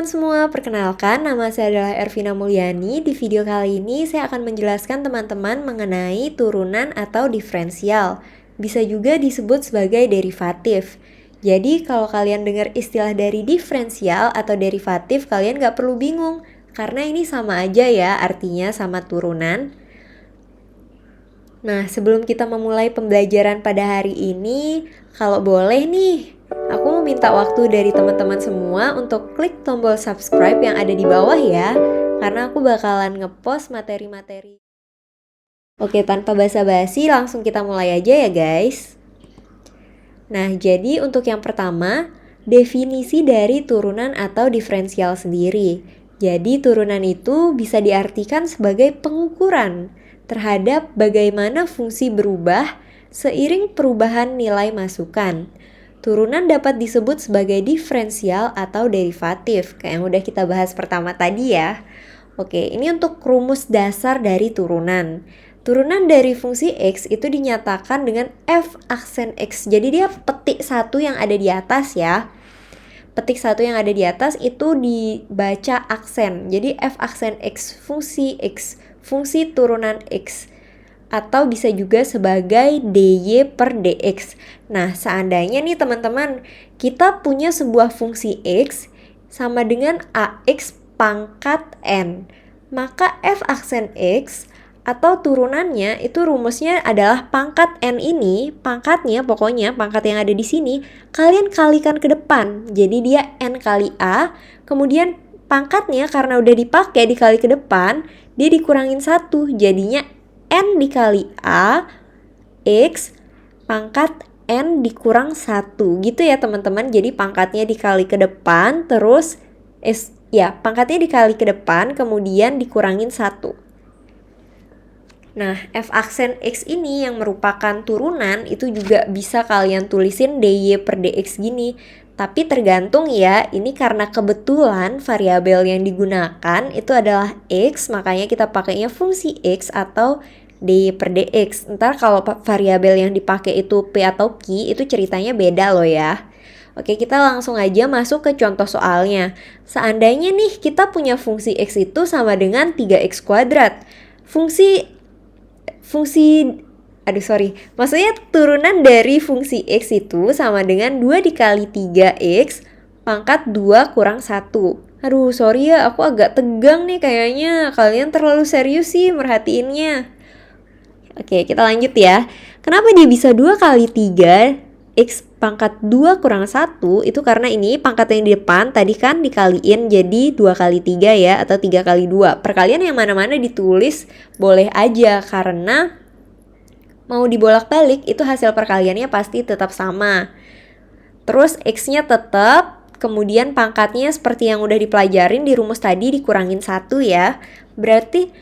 teman-teman semua, perkenalkan nama saya adalah Ervina Mulyani. Di video kali ini saya akan menjelaskan teman-teman mengenai turunan atau diferensial. Bisa juga disebut sebagai derivatif. Jadi kalau kalian dengar istilah dari diferensial atau derivatif, kalian gak perlu bingung. Karena ini sama aja ya, artinya sama turunan. Nah, sebelum kita memulai pembelajaran pada hari ini, kalau boleh nih, aku mau minta waktu dari teman-teman semua untuk klik tombol subscribe yang ada di bawah ya, karena aku bakalan ngepost materi-materi. Oke, tanpa basa-basi langsung kita mulai aja ya guys. Nah, jadi untuk yang pertama, definisi dari turunan atau diferensial sendiri. Jadi turunan itu bisa diartikan sebagai pengukuran terhadap bagaimana fungsi berubah seiring perubahan nilai masukan. Turunan dapat disebut sebagai diferensial atau derivatif, kayak yang udah kita bahas pertama tadi ya. Oke, ini untuk rumus dasar dari turunan. Turunan dari fungsi X itu dinyatakan dengan F aksen X. Jadi dia petik satu yang ada di atas ya. Petik satu yang ada di atas itu dibaca aksen. Jadi F aksen X, fungsi turunan X. Atau bisa juga sebagai dy per dx. Nah, seandainya nih teman-teman, kita punya sebuah fungsi X sama dengan AX pangkat N. Maka F aksen X atau turunannya itu rumusnya adalah pangkat N ini, pangkatnya pokoknya, pangkat yang ada di sini, kalian kalikan ke depan. Jadi dia N kali A, kemudian pangkatnya karena udah dipakai dikali ke depan, dia dikurangin 1, jadinya N dikali A, X, pangkat N dikurang 1, gitu ya teman-teman. Jadi pangkatnya dikali ke depan, terus, pangkatnya dikali ke depan, kemudian dikurangin 1. Nah, F aksen X ini yang merupakan turunan itu juga bisa kalian tulisin dy per dx gini. Tapi tergantung ya, ini karena kebetulan variabel yang digunakan itu adalah X, makanya kita pakainya fungsi X atau dy per dx. Ntar kalau variabel yang dipakai itu P atau Q, itu ceritanya beda loh ya. Oke, kita langsung aja masuk ke contoh soalnya. Seandainya nih kita punya fungsi X itu sama dengan 3x kuadrat. Maksudnya turunan dari fungsi X itu sama dengan 2 dikali 3X pangkat 2 kurang 1. Aduh, sorry ya, aku agak tegang nih kayaknya. Kalian terlalu serius sih merhatiinnya. Oke, kita lanjut ya. Kenapa dia bisa 2 kali 3X pangkat 2 kurang 1? Itu karena ini pangkat yang di depan tadi kan dikaliin jadi 2 kali 3 ya, atau 3 kali 2. Perkalian yang mana-mana ditulis boleh aja, karena mau dibolak-balik itu hasil perkaliannya pasti tetap sama. Terus X-nya tetap, kemudian pangkatnya seperti yang udah dipelajarin di rumus tadi dikurangin 1 ya. Berarti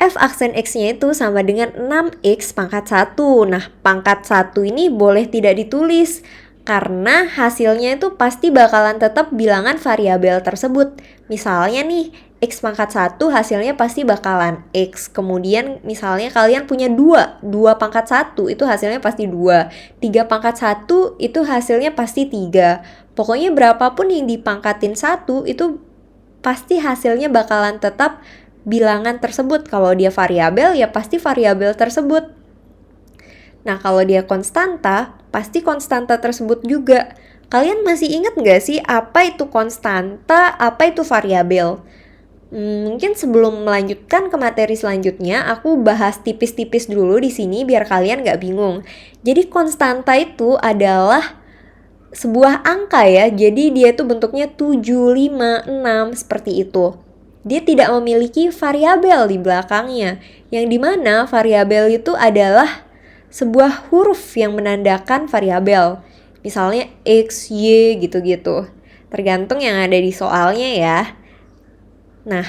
F aksen X-nya itu sama dengan 6X pangkat 1. Nah, pangkat 1 ini boleh tidak ditulis, karena hasilnya itu pasti bakalan tetap bilangan variabel tersebut. Misalnya nih, X pangkat 1 hasilnya pasti bakalan X. Kemudian misalnya kalian punya 2 pangkat 1 itu hasilnya pasti 2. 3 pangkat 1 itu hasilnya pasti 3. Pokoknya berapapun yang dipangkatin 1 itu pasti hasilnya bakalan tetap bilangan tersebut. Kalau dia variabel ya pasti variabel tersebut. Nah, kalau dia konstanta, pasti konstanta tersebut juga. Kalian masih ingat nggak sih apa itu konstanta, apa itu variabel? Mungkin sebelum melanjutkan ke materi selanjutnya, aku bahas tipis-tipis dulu di sini biar kalian nggak bingung. Jadi konstanta itu adalah sebuah angka ya, jadi dia itu bentuknya 7, 5, 6 seperti itu. Dia tidak memiliki variabel di belakangnya, yang dimana variabel itu adalah sebuah huruf yang menandakan variabel. Misalnya X, Y gitu-gitu. Tergantung yang ada di soalnya ya. Nah,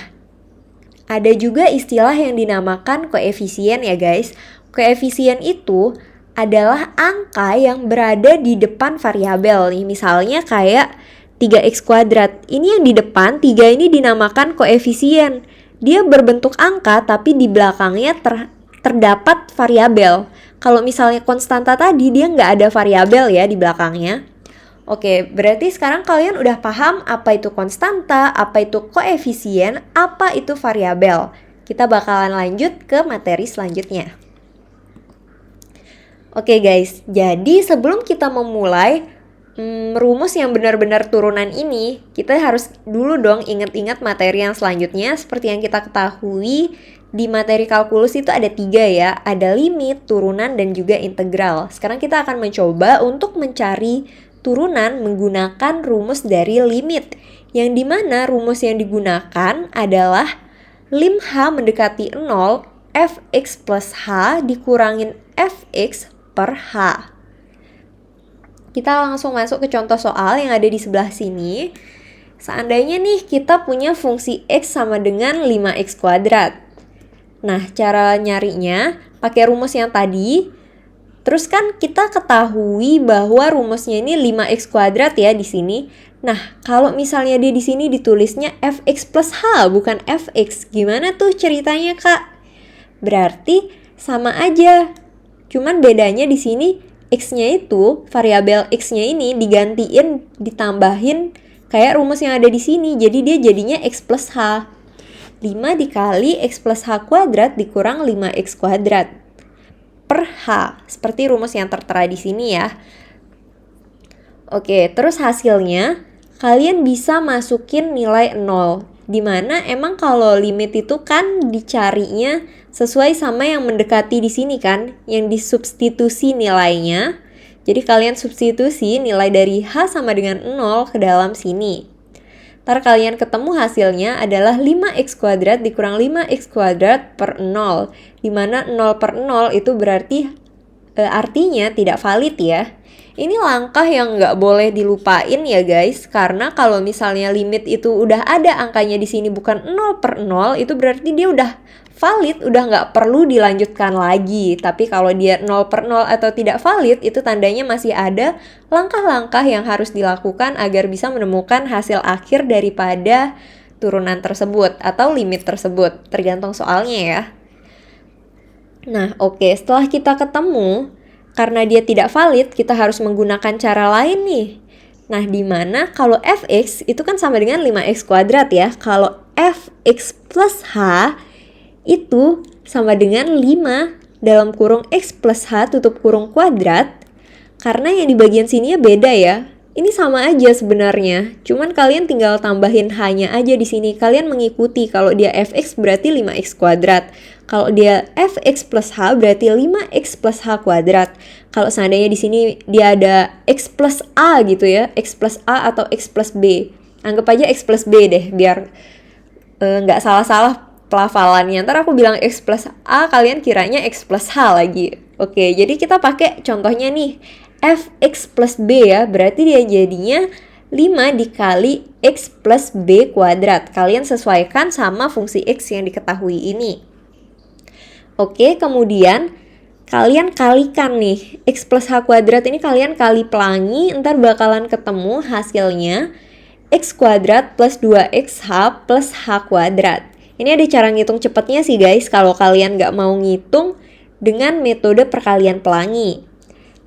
ada juga istilah yang dinamakan koefisien ya guys. Koefisien itu adalah angka yang berada di depan variabel nih. Misalnya kayak 3x kuadrat. Ini yang di depan, 3 ini dinamakan koefisien. Dia berbentuk angka tapi di belakangnya terdapat variabel. Kalau misalnya konstanta tadi dia nggak ada variabel ya di belakangnya. Oke, berarti sekarang kalian udah paham apa itu konstanta, apa itu koefisien, apa itu variabel. Kita bakalan lanjut ke materi selanjutnya. Oke guys, jadi sebelum kita memulai rumus yang benar-benar turunan ini, kita harus dulu dong ingat-ingat materi yang selanjutnya. Seperti yang kita ketahui, di materi kalkulus itu ada 3 ya, ada limit, turunan, dan juga integral. Sekarang kita akan mencoba untuk mencari turunan menggunakan rumus dari limit, yang dimana rumus yang digunakan adalah lim H mendekati 0, fx plus H dikurangin fx per H. Kita langsung masuk ke contoh soal yang ada di sebelah sini. Seandainya nih kita punya fungsi x sama dengan 5x kuadrat. Nah, cara nyarinya pakai rumus yang tadi. Terus kan kita ketahui bahwa rumusnya ini 5x kuadrat ya di sini. Nah, kalau misalnya dia di sini ditulisnya fx plus h bukan fx, gimana tuh ceritanya, Kak? Berarti sama aja. Cuman bedanya di sini x-nya itu, variabel x-nya ini digantiin, ditambahin kayak rumus yang ada di sini. Jadi dia jadinya x plus h. 5 dikali x plus h kuadrat dikurang 5x kuadrat per h. Seperti rumus yang tertera di sini ya. Oke, terus hasilnya kalian bisa masukin nilai 0. Dimana emang kalau limit itu kan dicarinya sesuai sama yang mendekati di sini kan, yang disubstitusi nilainya. Jadi kalian substitusi nilai dari h sama dengan 0 ke dalam sini. Ntar kalian ketemu hasilnya adalah 5x kuadrat dikurang 5x kuadrat per 0. Dimana 0 per 0 itu berarti artinya tidak valid ya. Ini langkah yang nggak boleh dilupain ya guys. Karena kalau misalnya limit itu udah ada angkanya di sini bukan 0 per 0, itu berarti dia udah valid, udah nggak perlu dilanjutkan lagi. Tapi kalau dia 0 per 0 atau tidak valid, itu tandanya masih ada langkah-langkah yang harus dilakukan agar bisa menemukan hasil akhir daripada turunan tersebut atau limit tersebut, tergantung soalnya ya. Nah, oke, setelah kita ketemu, karena dia tidak valid, kita harus menggunakan cara lain nih. Nah, dimana kalau fx itu kan sama dengan 5x kuadrat ya. Kalau fx plus h itu sama dengan 5 dalam kurung x plus h tutup kurung kuadrat. Karena yang di bagian sininya beda ya. Ini sama aja sebenarnya. Cuman kalian tinggal tambahin h-nya aja di sini. Kalian mengikuti kalau dia fx berarti 5x kuadrat. Kalau dia fx plus h berarti 5x plus h kuadrat. Kalau seandainya di sini dia ada x plus a gitu ya. X plus a atau x plus b. Anggap aja x plus b deh biar nggak salah-salah pelafalannya. Ntar aku bilang x plus a, kalian kiranya x plus h lagi. Oke, jadi kita pakai contohnya nih. Fx plus b ya, berarti dia jadinya 5 dikali x plus b kuadrat. Kalian sesuaikan sama fungsi x yang diketahui ini. Oke, kemudian kalian kalikan nih. X plus h kuadrat ini kalian kali pelangi, ntar bakalan ketemu hasilnya x kuadrat plus 2xh plus h kuadrat. Ini ada cara ngitung cepatnya sih guys, kalau kalian nggak mau ngitung dengan metode perkalian pelangi.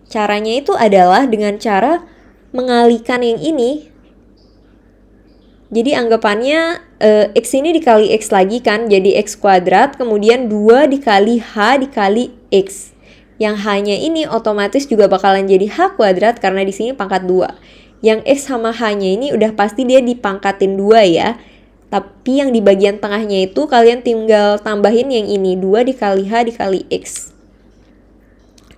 Caranya itu adalah dengan cara mengalikan yang ini. Jadi anggapannya x ini dikali x lagi kan, jadi x kuadrat, kemudian 2 dikali h dikali x. Yang h-nya ini otomatis juga bakalan jadi h kuadrat karena di sini pangkat 2. Yang x sama h-nya ini udah pasti dia dipangkatin 2 ya. Tapi yang di bagian tengahnya itu kalian tinggal tambahin yang ini, 2 dikali h dikali x.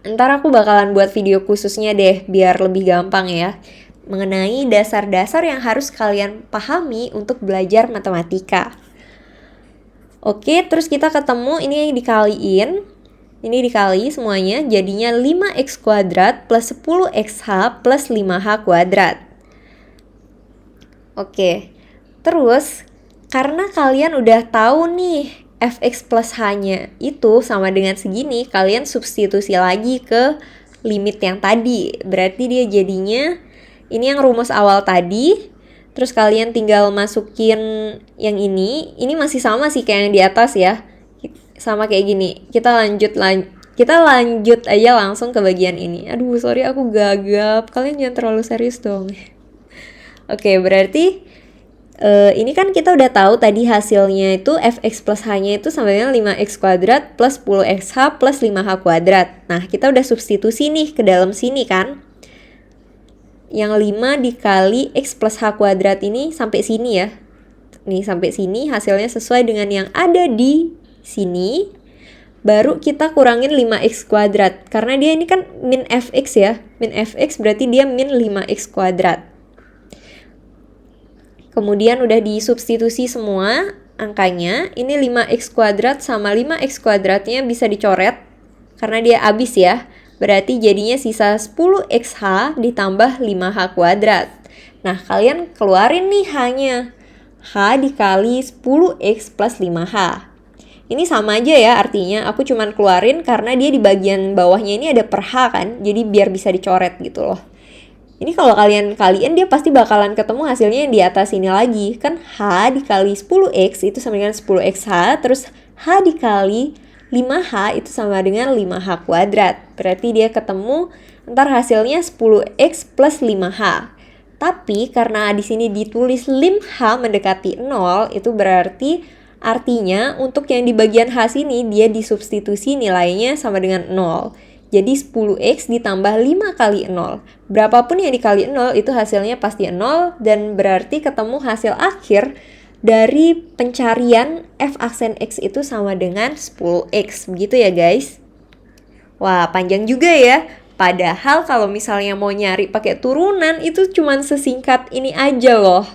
Ntar aku bakalan buat video khususnya deh, biar lebih gampang ya. Mengenai dasar-dasar yang harus kalian pahami untuk belajar matematika. Oke, terus kita ketemu ini yang dikaliin. Ini dikali semuanya, jadinya 5x kuadrat plus 10xh plus 5h kuadrat. Oke, terus karena kalian udah tahu nih fx plus h-nya itu sama dengan segini, kalian substitusi lagi ke limit yang tadi. Berarti dia jadinya, ini yang rumus awal tadi, terus kalian tinggal masukin yang ini masih sama sih kayak yang di atas ya. Sama kayak gini. Kita lanjut Kita lanjut aja langsung ke bagian ini. Aduh, sorry aku gagap. Kalian jangan terlalu serius dong. Oke, berarti ini kan kita udah tahu tadi hasilnya itu fx plus h-nya itu sama dengan 5x kuadrat plus 10xh plus 5h kuadrat. Nah, kita udah substitusi nih ke dalam sini kan. Yang 5 dikali x plus h kuadrat ini sampai sini ya. Nih, sampai sini hasilnya sesuai dengan yang ada di sini. Baru kita kurangin 5x kuadrat. Karena dia ini kan min fx ya. Min fx berarti dia min 5x kuadrat. Kemudian udah disubstitusi semua angkanya. Ini 5x kuadrat sama 5x kuadratnya bisa dicoret. Karena dia habis ya. Berarti jadinya sisa 10xh ditambah 5h kuadrat. Nah, kalian keluarin nih h-nya. H dikali 10x plus 5h. Ini sama aja ya artinya. Aku cuman keluarin karena dia di bagian bawahnya ini ada per h kan. Jadi biar bisa dicoret gitu loh. Ini kalau kalian kalian dia pasti bakalan ketemu hasilnya yang di atas ini lagi. Kan H dikali 10X itu sama dengan 10XH. Terus H dikali 5H itu sama dengan 5H kuadrat. Berarti dia ketemu ntar hasilnya 10X plus 5H. Tapi karena di sini ditulis lim H mendekati 0, itu berarti artinya untuk yang di bagian H sini dia disubstitusi nilainya sama dengan 0. Jadi 10x ditambah 5 kali 0. Berapapun yang dikali 0 itu hasilnya pasti 0. Dan berarti ketemu hasil akhir dari pencarian f aksen x itu sama dengan 10x. Begitu ya guys. Wah, panjang juga ya. Padahal kalau misalnya mau nyari pakai turunan itu cuma sesingkat ini aja loh.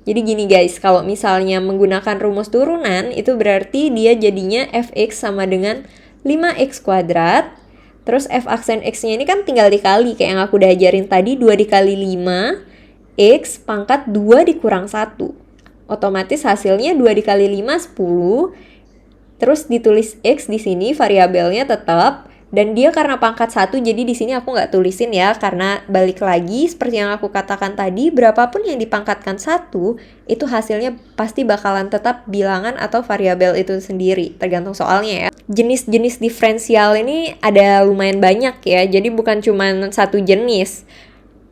Jadi gini guys, kalau misalnya menggunakan rumus turunan itu berarti dia jadinya fx sama dengan 5x kuadrat. Terus f aksen x-nya ini kan tinggal dikali kayak yang aku udah ajarin tadi, 2 dikali 5 x pangkat 2 dikurang 1. Otomatis hasilnya 2 dikali 5 10. Terus ditulis x di sini variabelnya tetap dan dia karena pangkat 1 jadi di sini aku nggak tulisin ya karena balik lagi seperti yang aku katakan tadi, berapapun yang dipangkatkan 1 itu hasilnya pasti bakalan tetap bilangan atau variabel itu sendiri, tergantung soalnya ya. Jenis-jenis diferensial ini ada lumayan banyak ya, jadi bukan cuma satu jenis.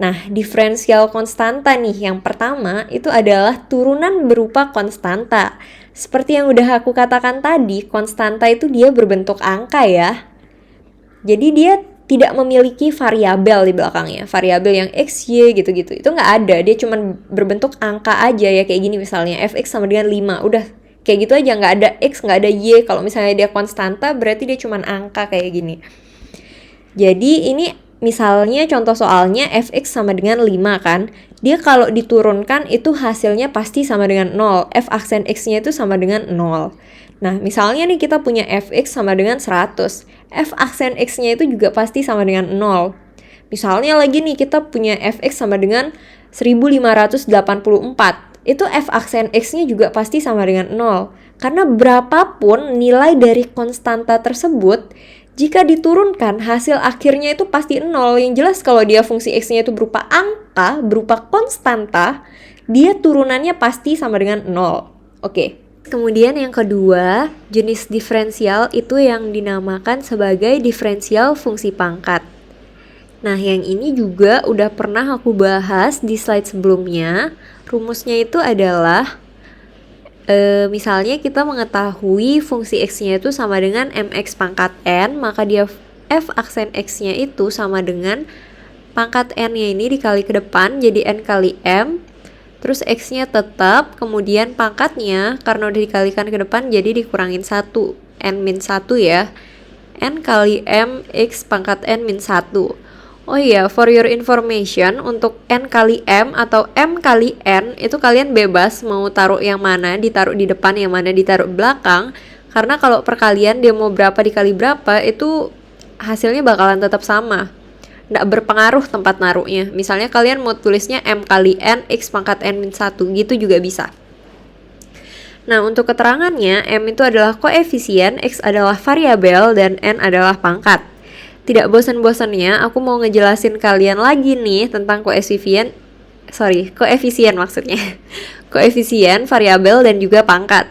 Nah, diferensial konstanta nih, yang pertama itu adalah turunan berupa konstanta. Seperti yang udah aku katakan tadi, konstanta itu dia berbentuk angka ya. Jadi dia tidak memiliki variabel di belakangnya, variabel yang x, y gitu-gitu. Itu nggak ada, dia cuma berbentuk angka aja ya, kayak gini misalnya, fx sama dengan 5, udah. Kayak gitu aja, nggak ada x, nggak ada y. Kalau misalnya dia konstanta, berarti dia cuma angka kayak gini. Jadi ini misalnya contoh soalnya fx sama dengan 5 kan. Dia kalau diturunkan itu hasilnya pasti sama dengan 0. F aksen x-nya itu sama dengan 0. Nah, misalnya nih kita punya fx sama dengan 100. F aksen x-nya itu juga pasti sama dengan 0. Misalnya lagi nih kita punya fx sama dengan 1584. Itu f aksen x-nya juga pasti sama dengan 0. Karena berapapun nilai dari konstanta tersebut, jika diturunkan hasil akhirnya itu pasti 0. Yang jelas kalau dia fungsi x-nya itu berupa angka, berupa konstanta, dia turunannya pasti sama dengan 0. Oke. Kemudian yang kedua, jenis diferensial itu yang dinamakan sebagai diferensial fungsi pangkat. Nah, yang ini juga udah pernah aku bahas di slide sebelumnya. Rumusnya itu adalah misalnya kita mengetahui fungsi x-nya itu sama dengan mx pangkat n, maka dia f aksen x-nya itu sama dengan pangkat n-nya ini dikali ke depan jadi n kali m, terus x-nya tetap, kemudian pangkatnya karena udah dikalikan ke depan jadi dikurangin 1, n-1 ya, n kali m x pangkat n-1. Oh iya, for your information, untuk n kali m atau m kali n itu kalian bebas mau taruh yang mana, ditaruh di depan, yang mana ditaruh belakang. Karena kalau perkalian dia mau berapa dikali berapa, itu hasilnya bakalan tetap sama. Nggak berpengaruh tempat naruhnya. Misalnya kalian mau tulisnya m kali n x pangkat n-1, gitu juga bisa. Nah, untuk keterangannya, m itu adalah koefisien, x adalah variabel, dan n adalah pangkat. Tidak bosan-bosannya, aku mau ngejelasin kalian lagi nih tentang koefisien maksudnya. Koefisien, variabel, dan juga pangkat.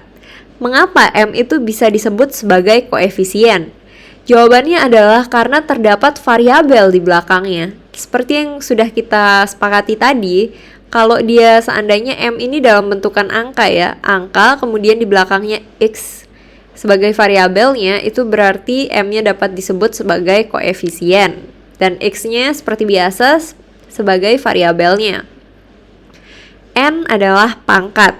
Mengapa M itu bisa disebut sebagai koefisien? Jawabannya adalah karena terdapat variabel di belakangnya. Seperti yang sudah kita sepakati tadi, kalau dia seandainya M ini dalam bentukan angka ya, angka kemudian di belakangnya X sebagai variabelnya, itu berarti M-nya dapat disebut sebagai koefisien. Dan X-nya seperti biasa sebagai variabelnya. N adalah pangkat.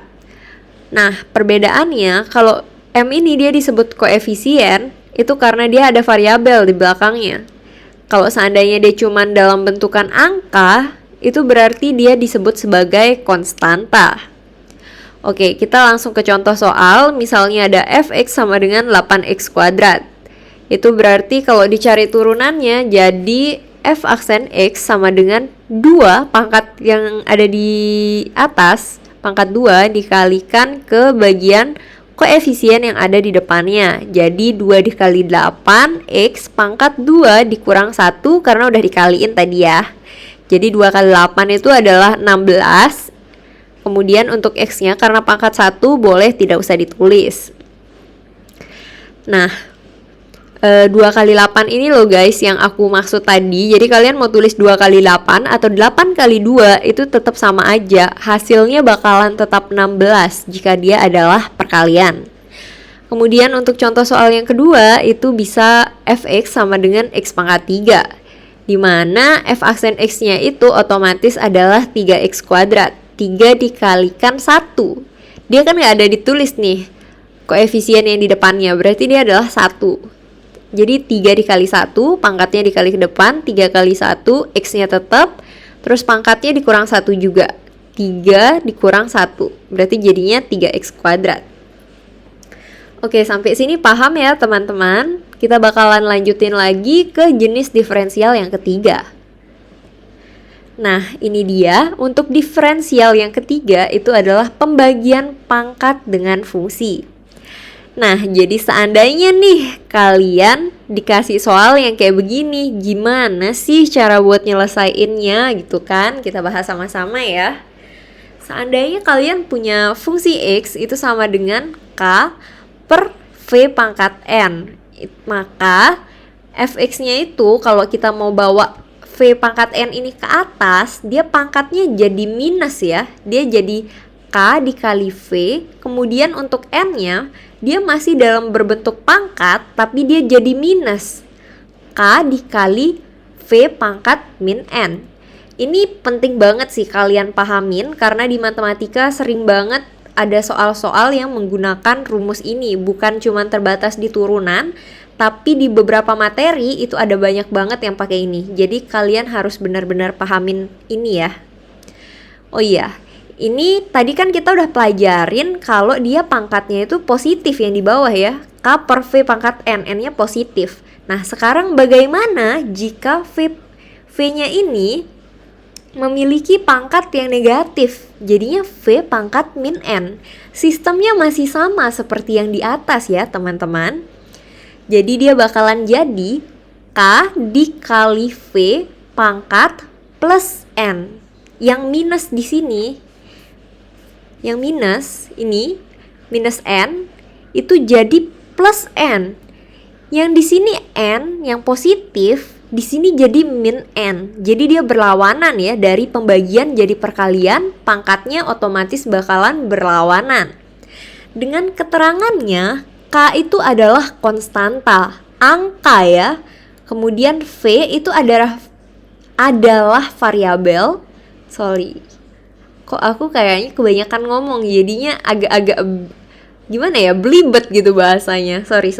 Nah, perbedaannya kalau M ini dia disebut koefisien, itu karena dia ada variabel di belakangnya. Kalau seandainya dia cuma dalam bentukan angka, itu berarti dia disebut sebagai konstanta. Oke, kita langsung ke contoh soal. Misalnya ada fx sama dengan 8x kuadrat. Itu berarti kalau dicari turunannya, jadi f aksen x sama dengan 2 pangkat yang ada di atas, pangkat 2 dikalikan ke bagian koefisien yang ada di depannya. Jadi 2 dikali 8 X pangkat 2 dikurang 1 karena udah dikaliin tadi ya. Jadi 2 kali 8 itu adalah 16. Kemudian untuk X-nya karena pangkat 1 boleh tidak usah ditulis. Nah, 2 kali 8 ini loh guys yang aku maksud tadi. Jadi kalian mau tulis 2 kali 8 atau 8 kali 2 itu tetap sama aja. Hasilnya bakalan tetap 16 jika dia adalah perkalian. Kemudian untuk contoh soal yang kedua itu bisa fx sama dengan x pangkat 3. Dimana f aksen x-nya itu otomatis adalah 3x kuadrat. 3 dikalikan 1. Dia kan gak ada ditulis nih koefisien yang di depannya, berarti dia adalah 1. Jadi 3 dikali 1, pangkatnya dikali ke depan, 3 kali 1, X-nya tetap, terus pangkatnya dikurang 1 juga. 3 dikurang 1, berarti jadinya 3X kuadrat. Oke, sampai sini paham ya teman-teman? Kita bakalan lanjutin lagi ke jenis diferensial yang ketiga. Nah, ini dia. Untuk diferensial yang ketiga itu adalah pembagian pangkat dengan fungsi. Nah, jadi seandainya nih kalian dikasih soal yang kayak begini, gimana sih cara buat nyelesainnya gitu kan? Kita bahas sama-sama ya. Seandainya kalian punya fungsi X itu sama dengan K per V pangkat N, maka fx-nya itu kalau kita mau bawa V pangkat N ini ke atas, dia pangkatnya jadi minus ya. Dia jadi K dikali V, kemudian untuk N-nya dia masih dalam berbentuk pangkat tapi dia jadi minus K dikali V pangkat min N. Ini penting banget sih kalian pahamin karena di matematika sering banget ada soal-soal yang menggunakan rumus ini. Bukan cuma terbatas di turunan, tapi di beberapa materi itu ada banyak banget yang pakai ini. Jadi kalian harus benar-benar pahamin ini ya. Oh iya, ini tadi kan kita udah pelajarin kalau dia pangkatnya itu positif yang di bawah ya. K per V pangkat N, N-nya positif. Nah, sekarang bagaimana jika V-nya ini memiliki pangkat yang negatif? Jadinya V pangkat min N. Sistemnya masih sama seperti yang di atas ya teman-teman. Jadi dia bakalan jadi K dikali V pangkat plus N. Yang minus di sini, yang minus ini, minus N, itu jadi plus N. Yang di sini N, yang positif, di sini jadi min N. Jadi dia berlawanan ya, dari pembagian jadi perkalian, pangkatnya otomatis bakalan berlawanan. Dengan keterangannya, K itu adalah konstanta, angka ya. Kemudian V itu adalah variabel. Kok aku kayaknya kebanyakan ngomong, jadinya agak-agak gimana ya, belibet gitu bahasanya. Sorry.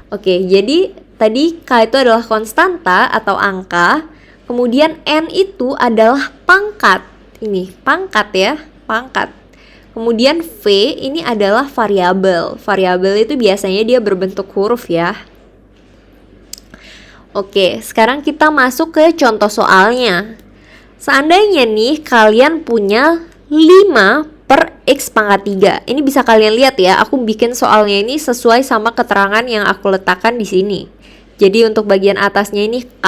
Oke, jadi tadi K itu adalah konstanta atau angka. Kemudian N itu adalah pangkat. Ini pangkat ya, pangkat. Kemudian V ini adalah variabel. Variabel itu biasanya dia berbentuk huruf ya. Oke, sekarang kita masuk ke contoh soalnya. Seandainya nih kalian punya 5 per X pangkat 3. Ini bisa kalian lihat ya, aku bikin soalnya ini sesuai sama keterangan yang aku letakkan di sini. Jadi untuk bagian atasnya ini K,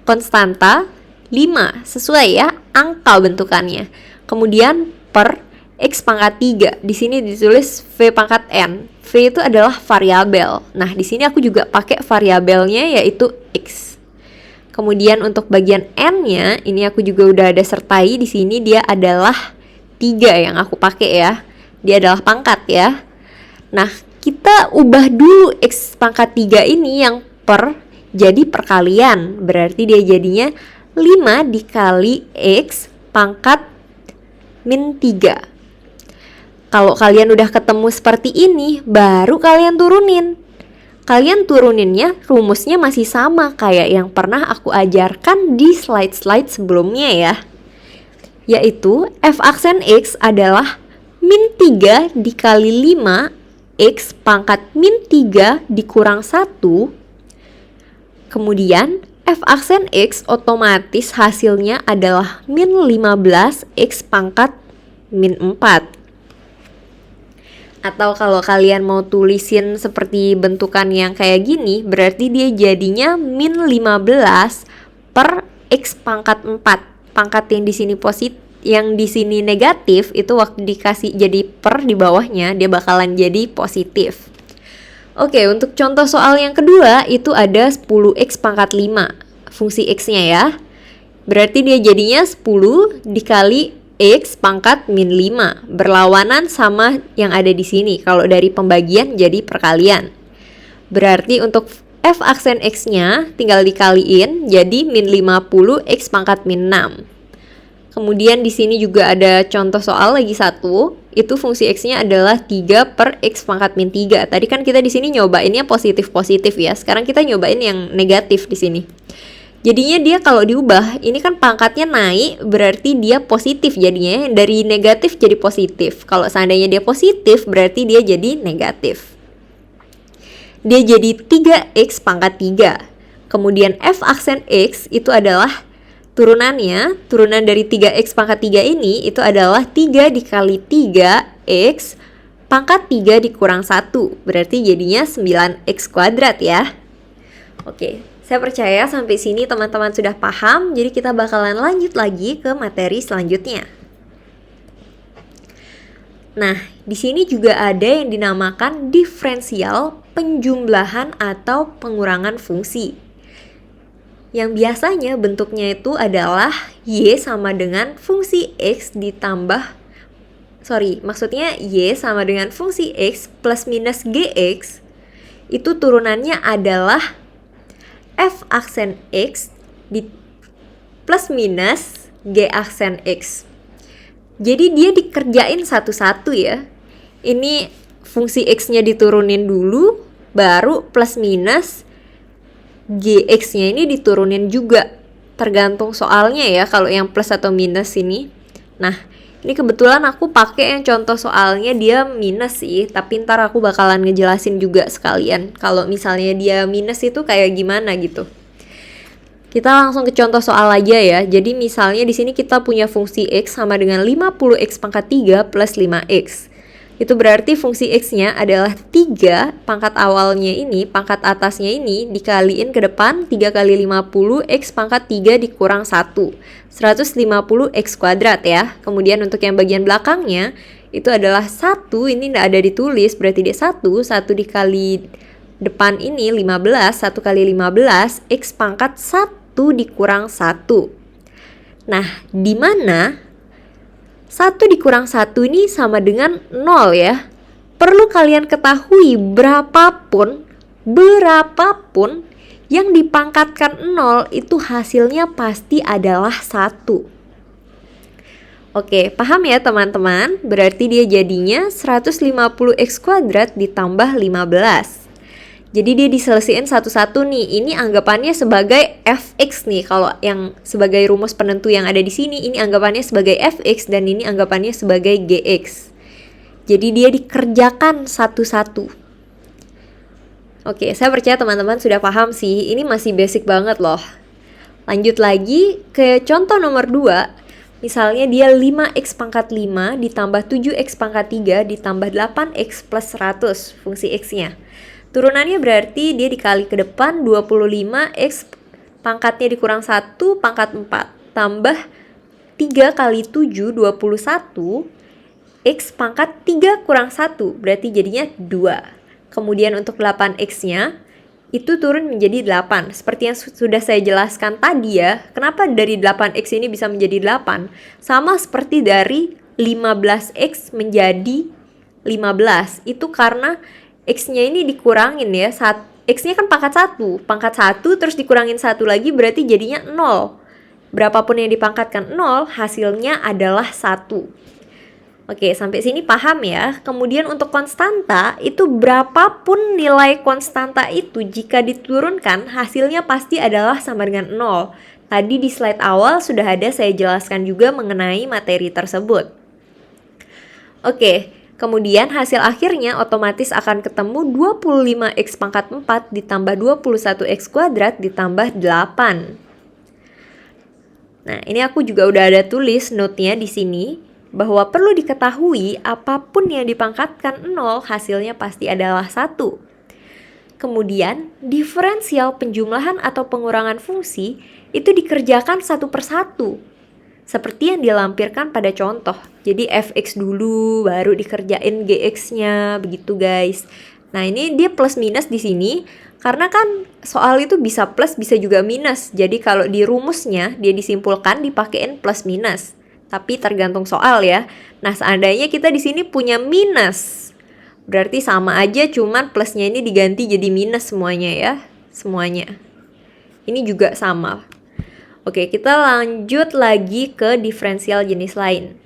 konstanta, 5. Sesuai ya, angka bentukannya. Kemudian per X pangkat 3. Di sini ditulis V pangkat N. V itu adalah variabel. Nah, di sini aku juga pakai variabelnya yaitu X. Kemudian untuk bagian N-nya, ini aku juga udah ada sertai di sini, dia adalah 3 yang aku pakai ya. Dia adalah pangkat ya. Nah, kita ubah dulu X pangkat 3 ini yang per jadi perkalian. Berarti dia jadinya 5 dikali X pangkat min 3. Kalau kalian udah ketemu seperti ini, baru kalian turunin. Kalian turuninnya rumusnya masih sama kayak yang pernah aku ajarkan di slide-slide sebelumnya ya. Yaitu f aksen X adalah min 3 dikali 5 X pangkat min 3 dikurang 1. Kemudian f aksen X otomatis hasilnya adalah min 15 X pangkat min 4. Atau kalau kalian mau tulisin seperti bentukan yang kayak gini, berarti dia jadinya min 15 per X pangkat 4. Pangkat yang di sini positif, yang di sini negatif, itu waktu dikasih jadi per di bawahnya, dia bakalan jadi positif. Oke, untuk contoh soal yang kedua, itu ada 10X pangkat 5. Fungsi X-nya ya. Berarti dia jadinya 10 dikali X pangkat min 5, berlawanan sama yang ada di sini. Kalau dari pembagian jadi perkalian. Berarti untuk f aksen X-nya tinggal dikaliin jadi min 50 X pangkat min 6. Kemudian di sini juga ada contoh soal lagi satu, itu fungsi X-nya adalah 3 per X pangkat min 3. Tadi kan kita di sini nyobainnya positif-positif ya. Sekarang kita nyobain yang negatif di sini. Jadinya dia kalau diubah, ini kan pangkatnya naik, berarti dia positif jadinya. Dari negatif jadi positif. Kalau seandainya dia positif, berarti dia jadi negatif. Dia jadi 3X pangkat 3. Kemudian f aksen X itu adalah turunannya. Turunan dari 3X pangkat 3 ini, itu adalah 3 dikali 3X pangkat 3 dikurang 1. Berarti jadinya 9X kuadrat ya. Oke. Saya percaya sampai sini teman-teman sudah paham, jadi kita bakalan lanjut lagi ke materi selanjutnya. Nah, di sini juga ada yang dinamakan diferensial penjumlahan atau pengurangan fungsi. Yang biasanya bentuknya itu adalah Y sama dengan fungsi X ditambah maksudnya Y sama dengan fungsi X plus minus GX. Itu turunannya adalah f aksen X di plus minus G aksen X. Jadi dia dikerjain satu-satu ya. Ini fungsi X-nya diturunin dulu, baru plus minus GX-nya ini diturunin juga. Tergantung soalnya ya kalau yang plus atau minus ini. Nah, ini kebetulan aku pakai yang contoh soalnya dia minus sih, tapi ntar aku bakalan ngejelasin juga sekalian kalau misalnya dia minus itu kayak gimana gitu. Kita langsung ke contoh soal aja ya. Jadi misalnya di sini kita punya fungsi X sama dengan 50X pangkat 3 plus 5X. Itu berarti fungsi X-nya adalah 3, pangkat awalnya ini, pangkat atasnya ini dikaliin ke depan 3 kali 50 X pangkat 3 dikurang 1. 150X kuadrat ya. Kemudian untuk yang bagian belakangnya itu adalah 1, ini tidak ada ditulis, berarti dia 1 dikali depan ini 15, 1 kali 15 X pangkat 1 dikurang 1. Nah, di mana 1 dikurang 1 ini sama dengan 0 ya. Perlu kalian ketahui berapapun yang dipangkatkan 0 itu hasilnya pasti adalah 1. Oke, paham ya teman-teman? Berarti dia jadinya 150X kuadrat ditambah 15. Jadi dia diselesaikan satu-satu nih. Ini anggapannya sebagai fx nih. Kalau yang sebagai rumus penentu yang ada di sini, ini anggapannya sebagai fx dan ini anggapannya sebagai gx. Jadi dia dikerjakan satu-satu. Oke, saya percaya teman-teman sudah paham sih. Ini masih basic banget loh. Lanjut lagi ke contoh nomor 2. Misalnya dia 5x pangkat 5 ditambah 7x pangkat 3 ditambah 8x plus 100 fungsi x-nya. Turunannya berarti dia dikali ke depan 25x pangkatnya dikurang 1 pangkat 4 tambah 3 kali 7 21 X pangkat 3 kurang 1, berarti jadinya 2. Kemudian untuk 8X-nya, itu turun menjadi 8. Seperti yang sudah saya jelaskan tadi ya, kenapa dari 8X ini bisa menjadi 8? Sama seperti dari 15X menjadi 15. Itu karena X-nya ini dikurangin ya. X-nya kan pangkat 1. Pangkat 1 terus dikurangin 1 lagi berarti jadinya 0. Berapapun yang dipangkatkan 0, hasilnya adalah 1. Oke, sampai sini paham ya. Kemudian untuk konstanta, itu berapapun nilai konstanta itu, jika diturunkan, hasilnya pasti adalah sama dengan 0. Tadi di slide awal sudah ada saya jelaskan juga mengenai materi tersebut. Oke, kemudian hasil akhirnya otomatis akan ketemu 25x pangkat 4 ditambah 21x kuadrat ditambah 8. Nah, ini aku juga udah ada tulis note-nya di sini, bahwa perlu diketahui apapun yang dipangkatkan 0 hasilnya pasti adalah 1. Kemudian diferensial penjumlahan atau pengurangan fungsi itu dikerjakan satu persatu seperti yang dilampirkan pada contoh. Jadi fx dulu baru dikerjain gx-nya, begitu guys. Nah, ini dia plus minus di sini karena kan soal itu bisa plus bisa juga minus. Jadi kalau di rumusnya dia disimpulkan dipakein plus minus. Tapi tergantung soal ya. Nah, seandainya kita di sini punya minus, berarti sama aja, cuman plusnya ini diganti jadi minus semuanya ya. Semuanya. Ini juga sama. Oke, kita lanjut lagi ke diferensial jenis lain.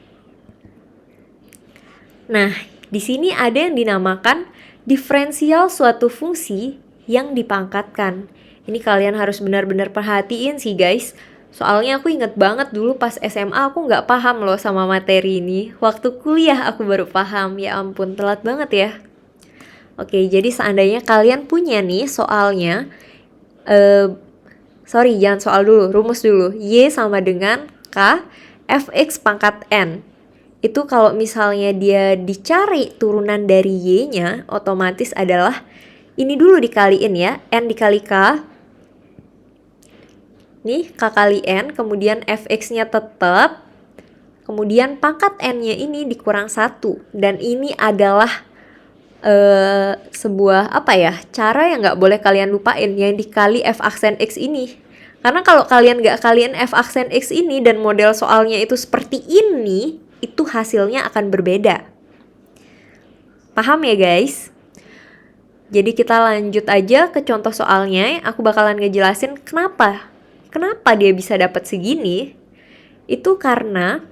Nah, di sini ada yang dinamakan diferensial suatu fungsi yang dipangkatkan. Ini kalian harus benar-benar perhatiin sih guys. Soalnya aku inget banget dulu pas SMA aku nggak paham loh sama materi ini. Waktu kuliah aku baru paham, ya ampun telat banget ya. Oke, jadi seandainya kalian punya nih soalnya, jangan soal dulu, rumus dulu. Y sama dengan K fx pangkat N. Itu kalau misalnya dia dicari turunan dari Y-nya, otomatis adalah ini dulu dikaliin ya, N dikali K. Nih, K kali N, kemudian fx-nya tetap, kemudian pangkat N-nya ini dikurang 1. Dan ini adalah sebuah cara yang nggak boleh kalian lupain, yang dikali f aksen X ini. Karena kalau kalian nggak kalian f aksen X ini dan model soalnya itu seperti ini, itu hasilnya akan berbeda. Paham ya guys? Jadi kita lanjut aja ke contoh soalnya. Aku bakalan ngejelasin kenapa dia bisa dapat segini. Itu karena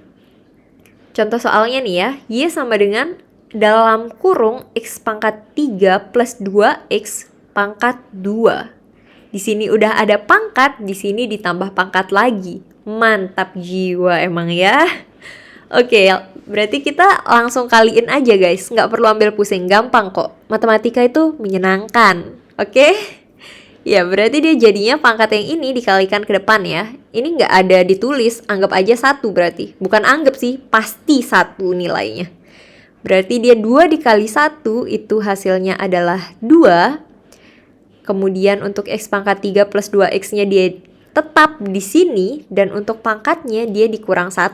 contoh soalnya nih ya, Y sama dengan dalam kurung X pangkat 3 plus 2X pangkat 2. Di sini udah ada pangkat, di sini ditambah pangkat lagi. Mantap jiwa emang ya. Oke, berarti kita langsung kaliin aja guys. Nggak perlu ambil pusing, gampang kok. Matematika itu menyenangkan. Oke? Ya, berarti dia jadinya pangkat yang ini dikalikan ke depan ya. Ini nggak ada ditulis, anggap aja 1 berarti. Bukan anggap sih, pasti 1 nilainya. Berarti dia 2 dikali 1, itu hasilnya adalah 2. Kemudian untuk X pangkat 3 plus 2X-nya dia tetap di sini. Dan untuk pangkatnya dia dikurang 1.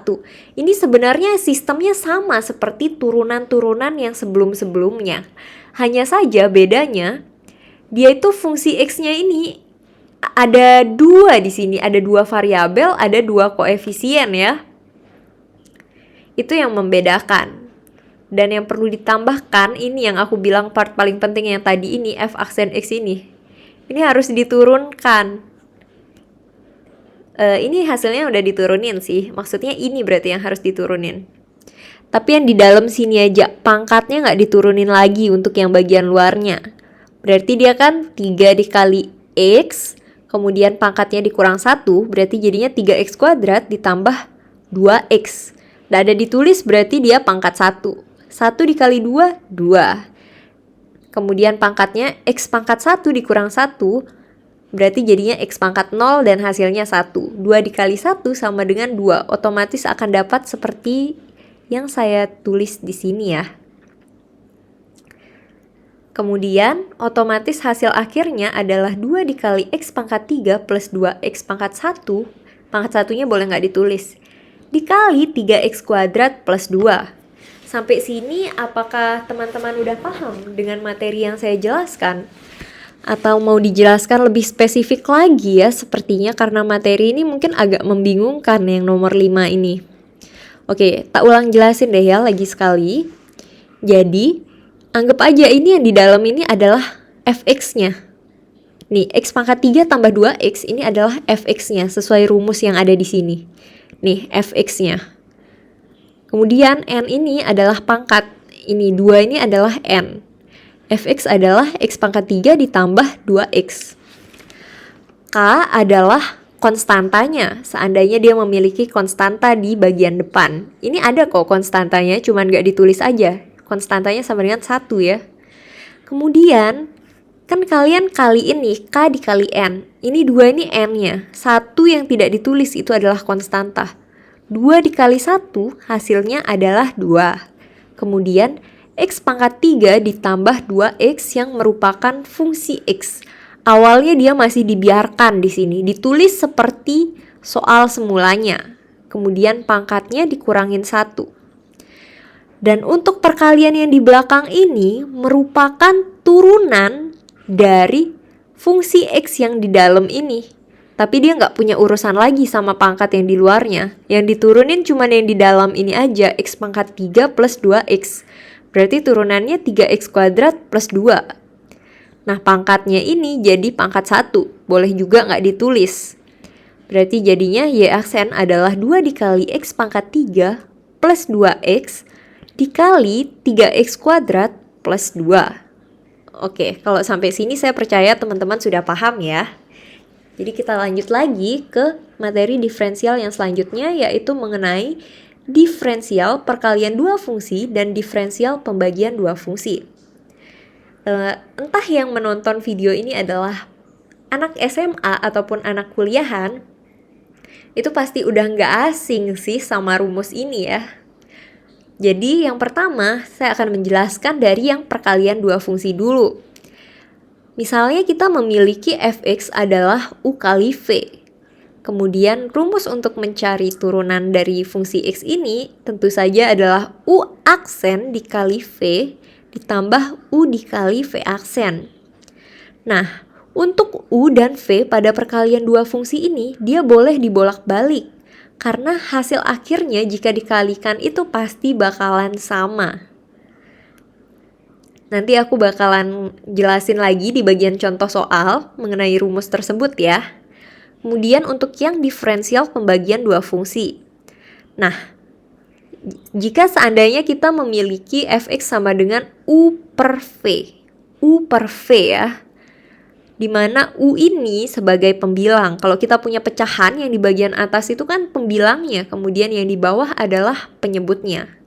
Ini sebenarnya sistemnya sama seperti turunan-turunan yang sebelum-sebelumnya. Hanya saja bedanya, dia itu fungsi X-nya ini ada 2 di sini, ada 2 variabel, ada 2 koefisien ya. Itu yang membedakan. Dan yang perlu ditambahkan, ini yang aku bilang part paling penting yang tadi ini, f aksen X ini. Ini harus diturunkan. Ini hasilnya udah diturunin sih. Maksudnya ini berarti yang harus diturunin. Tapi yang di dalam sini aja, pangkatnya nggak diturunin lagi untuk yang bagian luarnya. Berarti dia kan 3 dikali X, kemudian pangkatnya dikurang 1, berarti jadinya 3X kuadrat ditambah 2X. Nggak ada ditulis, berarti dia pangkat 1. 1 dikali 2, 2. Kemudian pangkatnya X pangkat 1 dikurang 1, berarti jadinya X pangkat 0 dan hasilnya 1. 2 dikali 1 sama dengan 2. Otomatis akan dapat seperti yang saya tulis di sini ya. Kemudian, otomatis hasil akhirnya adalah 2 dikali X pangkat 3 plus 2X pangkat 1. Pangkat 1-nya boleh nggak ditulis. Dikali 3X kuadrat plus 2. Sampai sini apakah teman-teman udah paham dengan materi yang saya jelaskan? Atau mau dijelaskan lebih spesifik lagi ya sepertinya, karena materi ini mungkin agak membingungkan yang nomor 5 ini. Oke, tak ulang jelasin deh ya lagi sekali. Jadi, anggap aja ini yang di dalam ini adalah fx-nya. Nih, x pangkat 3 tambah 2x ini adalah fx-nya sesuai rumus yang ada di sini. Nih, fx-nya. Kemudian n ini adalah pangkat. Ini 2 ini adalah n. Fx adalah x pangkat 3 ditambah 2x. K adalah konstantanya, seandainya dia memiliki konstanta di bagian depan. Ini ada kok konstantanya, cuman gak ditulis aja. Konstantanya sama dengan 1 ya. Kemudian, kan kalian kaliin nih, K dikali N. Ini 2 ini N-nya. 1 yang tidak ditulis itu adalah konstanta. 2 dikali 1 hasilnya adalah 2. Kemudian x pangkat 3 ditambah 2x yang merupakan fungsi x. Awalnya dia masih dibiarkan di sini, ditulis seperti soal semulanya. Kemudian pangkatnya dikurangin 1. Dan untuk perkalian yang di belakang ini merupakan turunan dari fungsi x yang di dalam ini. Tapi dia nggak punya urusan lagi sama pangkat yang di luarnya. Yang diturunin cuma yang di dalam ini aja, x pangkat 3 plus 2x. Berarti turunannya 3x kuadrat plus 2. Nah, pangkatnya ini jadi pangkat 1. Boleh juga nggak ditulis. Berarti jadinya y aksen adalah 2 dikali x pangkat 3 plus 2x dikali 3x kuadrat plus 2. Oke, kalau sampai sini saya percaya teman-teman sudah paham ya. Jadi kita lanjut lagi ke materi diferensial yang selanjutnya, yaitu mengenai diferensial perkalian dua fungsi dan diferensial pembagian dua fungsi. Entah yang menonton video ini adalah anak SMA ataupun anak kuliahan, itu pasti udah nggak asing sih sama rumus ini ya. Jadi yang pertama saya akan menjelaskan dari yang perkalian dua fungsi dulu. Misalnya kita memiliki fx adalah u kali v. Kemudian rumus untuk mencari turunan dari fungsi x ini tentu saja adalah u aksen dikali v ditambah u dikali v aksen. Nah, untuk u dan v pada perkalian dua fungsi ini dia boleh dibolak-balik. Karena hasil akhirnya jika dikalikan itu pasti bakalan sama. Nanti aku bakalan jelasin lagi di bagian contoh soal mengenai rumus tersebut ya. Kemudian untuk yang diferensial pembagian dua fungsi. Nah, jika seandainya kita memiliki fx sama dengan u per v. U per v ya. Dimana u ini sebagai pembilang. Kalau kita punya pecahan yang di bagian atas itu kan pembilangnya. Kemudian yang di bawah adalah penyebutnya.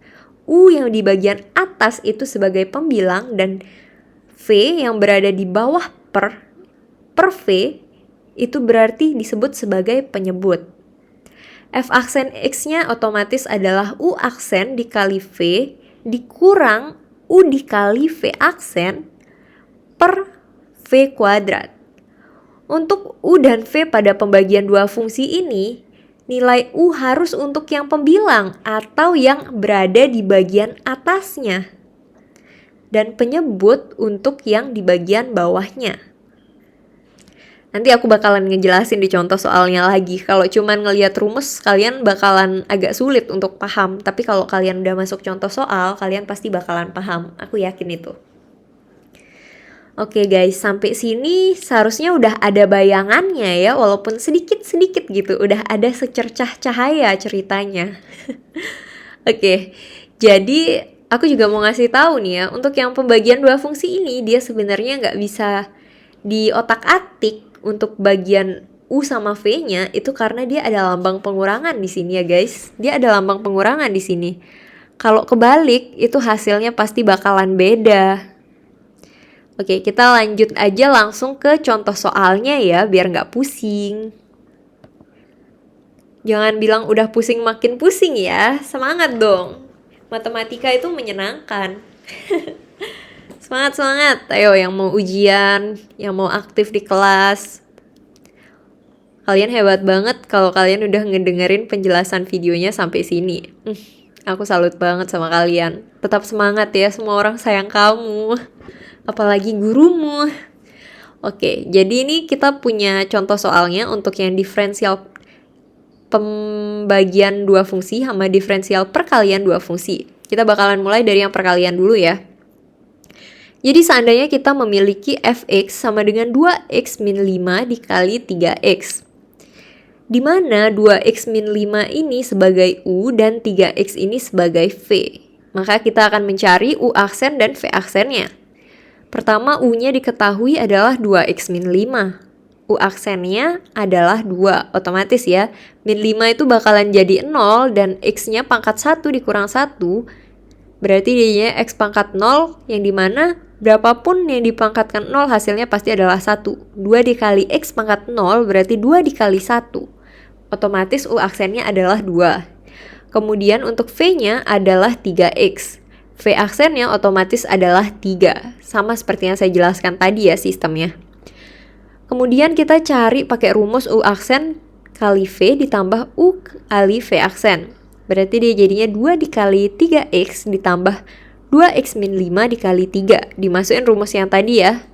U yang di bagian atas itu sebagai pembilang dan V yang berada di bawah per V itu berarti disebut sebagai penyebut. F aksen X-nya otomatis adalah U aksen dikali V dikurang U dikali V aksen per V kuadrat. Untuk U dan V pada pembagian dua fungsi ini, nilai U harus untuk yang pembilang atau yang berada di bagian atasnya. Dan penyebut untuk yang di bagian bawahnya. Nanti aku bakalan ngejelasin di contoh soalnya lagi. Kalau cuman ngelihat rumus, kalian bakalan agak sulit untuk paham. Tapi kalau kalian udah masuk contoh soal, kalian pasti bakalan paham. Aku yakin itu. Oke guys, sampai sini seharusnya udah ada bayangannya ya, walaupun sedikit-sedikit gitu, udah ada secercah cahaya ceritanya. Oke, jadi aku juga mau ngasih tahu nih ya, untuk yang pembagian dua fungsi ini, dia sebenarnya nggak bisa diotak-atik untuk bagian U sama V-nya, itu karena dia ada lambang pengurangan di sini ya guys. Dia ada lambang pengurangan di sini. Kalau kebalik, itu hasilnya pasti bakalan beda. Oke, kita lanjut aja langsung ke contoh soalnya ya, biar nggak pusing. Jangan bilang udah pusing makin pusing ya, semangat dong. Matematika itu menyenangkan. Semangat, ayo yang mau ujian, yang mau aktif di kelas. Kalian hebat banget kalau kalian udah ngedengerin penjelasan videonya sampai sini. Aku salut banget sama kalian. Tetap semangat ya, semua orang sayang kamu. Apalagi gurumu. Oke, jadi ini kita punya contoh soalnya untuk yang diferensial pembagian dua fungsi sama diferensial perkalian dua fungsi. Kita bakalan mulai dari yang perkalian dulu ya. Jadi seandainya kita memiliki fx sama dengan 2x min 5 dikali 3x. Di mana 2x min 5 ini sebagai u dan 3x ini sebagai v. Maka kita akan mencari u aksen dan v aksennya. Pertama u-nya diketahui adalah 2x min 5. U aksennya adalah 2, otomatis ya. Min 5 itu bakalan jadi 0 dan x-nya pangkat 1 dikurang 1. Berarti jadinya x pangkat 0 yang dimana berapapun yang dipangkatkan 0 hasilnya pasti adalah 1. 2 dikali x pangkat 0 berarti 2 dikali 1. Otomatis u aksennya adalah 2. Kemudian untuk v-nya adalah 3x. V aksennya otomatis adalah 3. Sama seperti yang saya jelaskan tadi ya sistemnya. Kemudian kita cari pakai rumus u aksen kali v ditambah u kali v aksen. Berarti dia jadinya 2 dikali 3x ditambah 2x min 5 dikali 3. Dimasukin rumus yang tadi ya.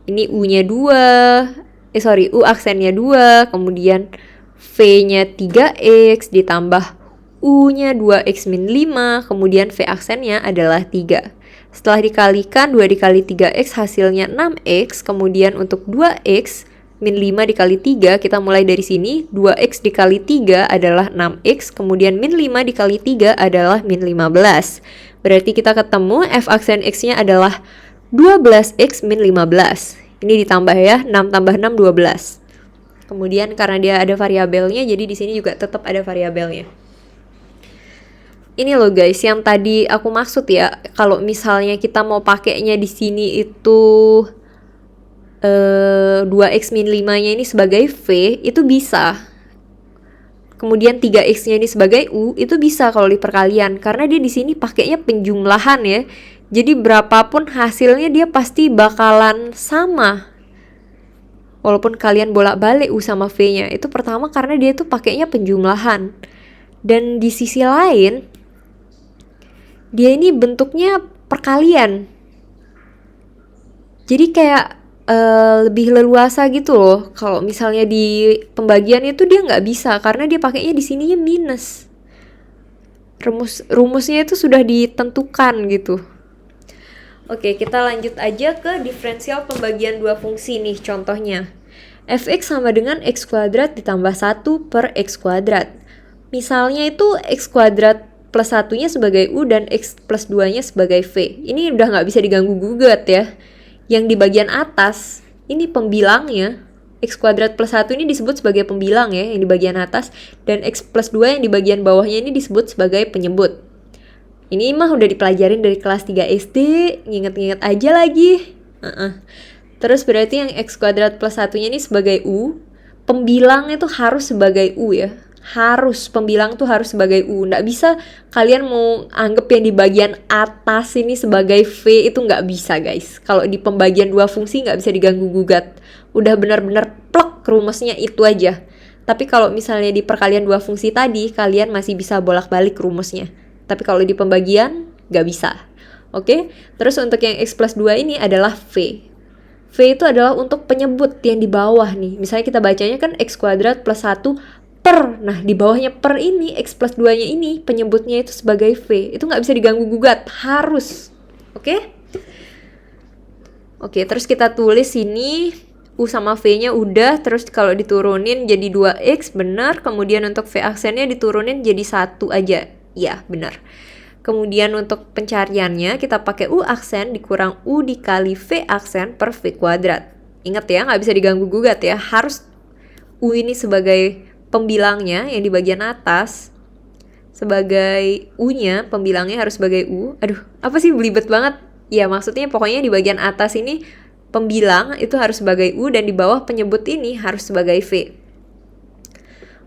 Ini u-nya 2. U aksennya 2. Kemudian v-nya 3x ditambah u-nya 2x min 5. Kemudian v aksennya adalah 3. Setelah dikalikan 2 dikali 3x hasilnya 6x. Kemudian untuk 2x min 5 dikali 3, kita mulai dari sini. 2x dikali 3 adalah 6x. Kemudian min 5 dikali 3 adalah min 15. Berarti kita ketemu f aksen x-nya adalah 12x min 15. Ini ditambah ya, 6 tambah 6, 12. Kemudian karena dia ada variabelnya, jadi di sini juga tetap ada variabelnya. Ini loh guys, yang tadi aku maksud ya, kalau misalnya kita mau pakainya di sini itu 2x min 5-nya ini sebagai v, itu bisa. Kemudian 3x-nya ini sebagai u, itu bisa kalau di perkalian. Karena dia di sini pakainya penjumlahan ya. Jadi berapapun hasilnya dia pasti bakalan sama. Walaupun kalian bolak-balik u sama v-nya. Itu pertama karena dia itu pakainya penjumlahan. Dan di sisi lain, dia ini bentuknya perkalian. Jadi kayak lebih leluasa gitu loh. Kalau misalnya di pembagian itu dia nggak bisa karena dia pakainya di sininya minus. Rumusnya itu sudah ditentukan gitu. Oke, kita lanjut aja ke diferensial pembagian dua fungsi nih contohnya. Fx sama dengan x kuadrat ditambah 1 per x kuadrat. Misalnya itu x kuadrat plus 1-nya sebagai u dan x plus 2-nya sebagai v. Ini udah nggak bisa diganggu gugat ya. Yang di bagian atas, ini pembilangnya. X kuadrat plus 1 ini disebut sebagai pembilang ya, yang di bagian atas. Dan x plus 2 yang di bagian bawahnya ini disebut sebagai penyebut. Ini mah udah dipelajarin dari kelas 3 SD, nginget-nginget aja lagi. Terus berarti yang x kuadrat plus 1-nya ini sebagai u. Pembilangnya tuh harus sebagai u ya. Harus, pembilang tuh harus sebagai u. Nggak bisa kalian mau anggap yang di bagian atas ini sebagai v, itu nggak bisa guys. Kalau di pembagian dua fungsi nggak bisa diganggu gugat. Udah benar-benar plek rumusnya itu aja. Tapi kalau misalnya di perkalian dua fungsi tadi, kalian masih bisa bolak-balik rumusnya. Tapi kalau di pembagian nggak bisa. Oke? Terus untuk yang x plus 2 ini adalah v. V itu adalah untuk penyebut yang di bawah nih. Misalnya kita bacanya kan x kuadrat plus 1 per. Nah, di bawahnya per ini, x plus 2-nya ini, penyebutnya itu sebagai v. Itu nggak bisa diganggu-gugat. Harus. Oke? Oke, terus kita tulis sini, u sama v-nya udah. Terus kalau diturunin jadi 2x, benar. Kemudian untuk v aksennya diturunin jadi 1 aja. Ya, benar. Kemudian untuk pencariannya, kita pakai u aksen dikurang u dikali v aksen per v kuadrat. Ingat ya, nggak bisa diganggu-gugat ya. Harus u ini sebagai pembilangnya yang di bagian atas, sebagai u-nya, pembilangnya harus sebagai u. Aduh, apa sih belibet banget? Ya, maksudnya pokoknya di bagian atas ini pembilang itu harus sebagai u dan di bawah penyebut ini harus sebagai v.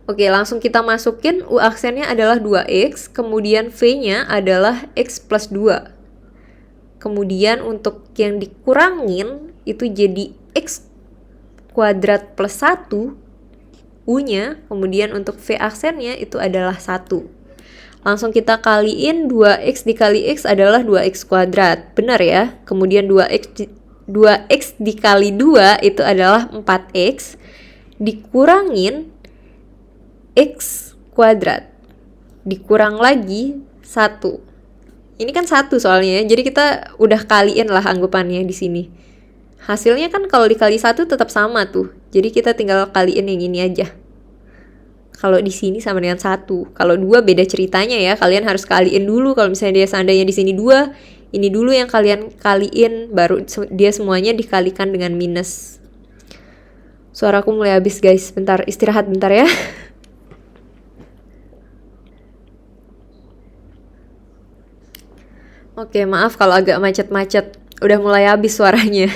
Oke, langsung kita masukin u aksennya adalah 2x, kemudian v-nya adalah x plus 2. Kemudian untuk yang dikurangin itu jadi x kuadrat plus 1 u-nya, kemudian untuk v aksennya itu adalah 1. Langsung kita kaliin 2x dikali x adalah 2x kuadrat. Benar ya? Kemudian 2x dikali 2 itu adalah 4x dikurangin x kuadrat. Dikurang lagi 1. Ini kan 1 soalnya, jadi kita udah kaliin lah anggapannya di sini. Hasilnya kan kalau dikali 1 tetap sama tuh. Jadi kita tinggal kaliin yang ini aja. Kalau di sini sama dengan 1. Kalau 2 beda ceritanya ya. Kalian harus kaliin dulu. Kalau misalnya dia seandainya di sini 2, ini dulu yang kalian kaliin, baru dia semuanya dikalikan dengan minus. Suaraku mulai habis guys. Bentar, istirahat bentar ya. Oke, maaf kalau agak macet-macet. Udah mulai habis suaranya.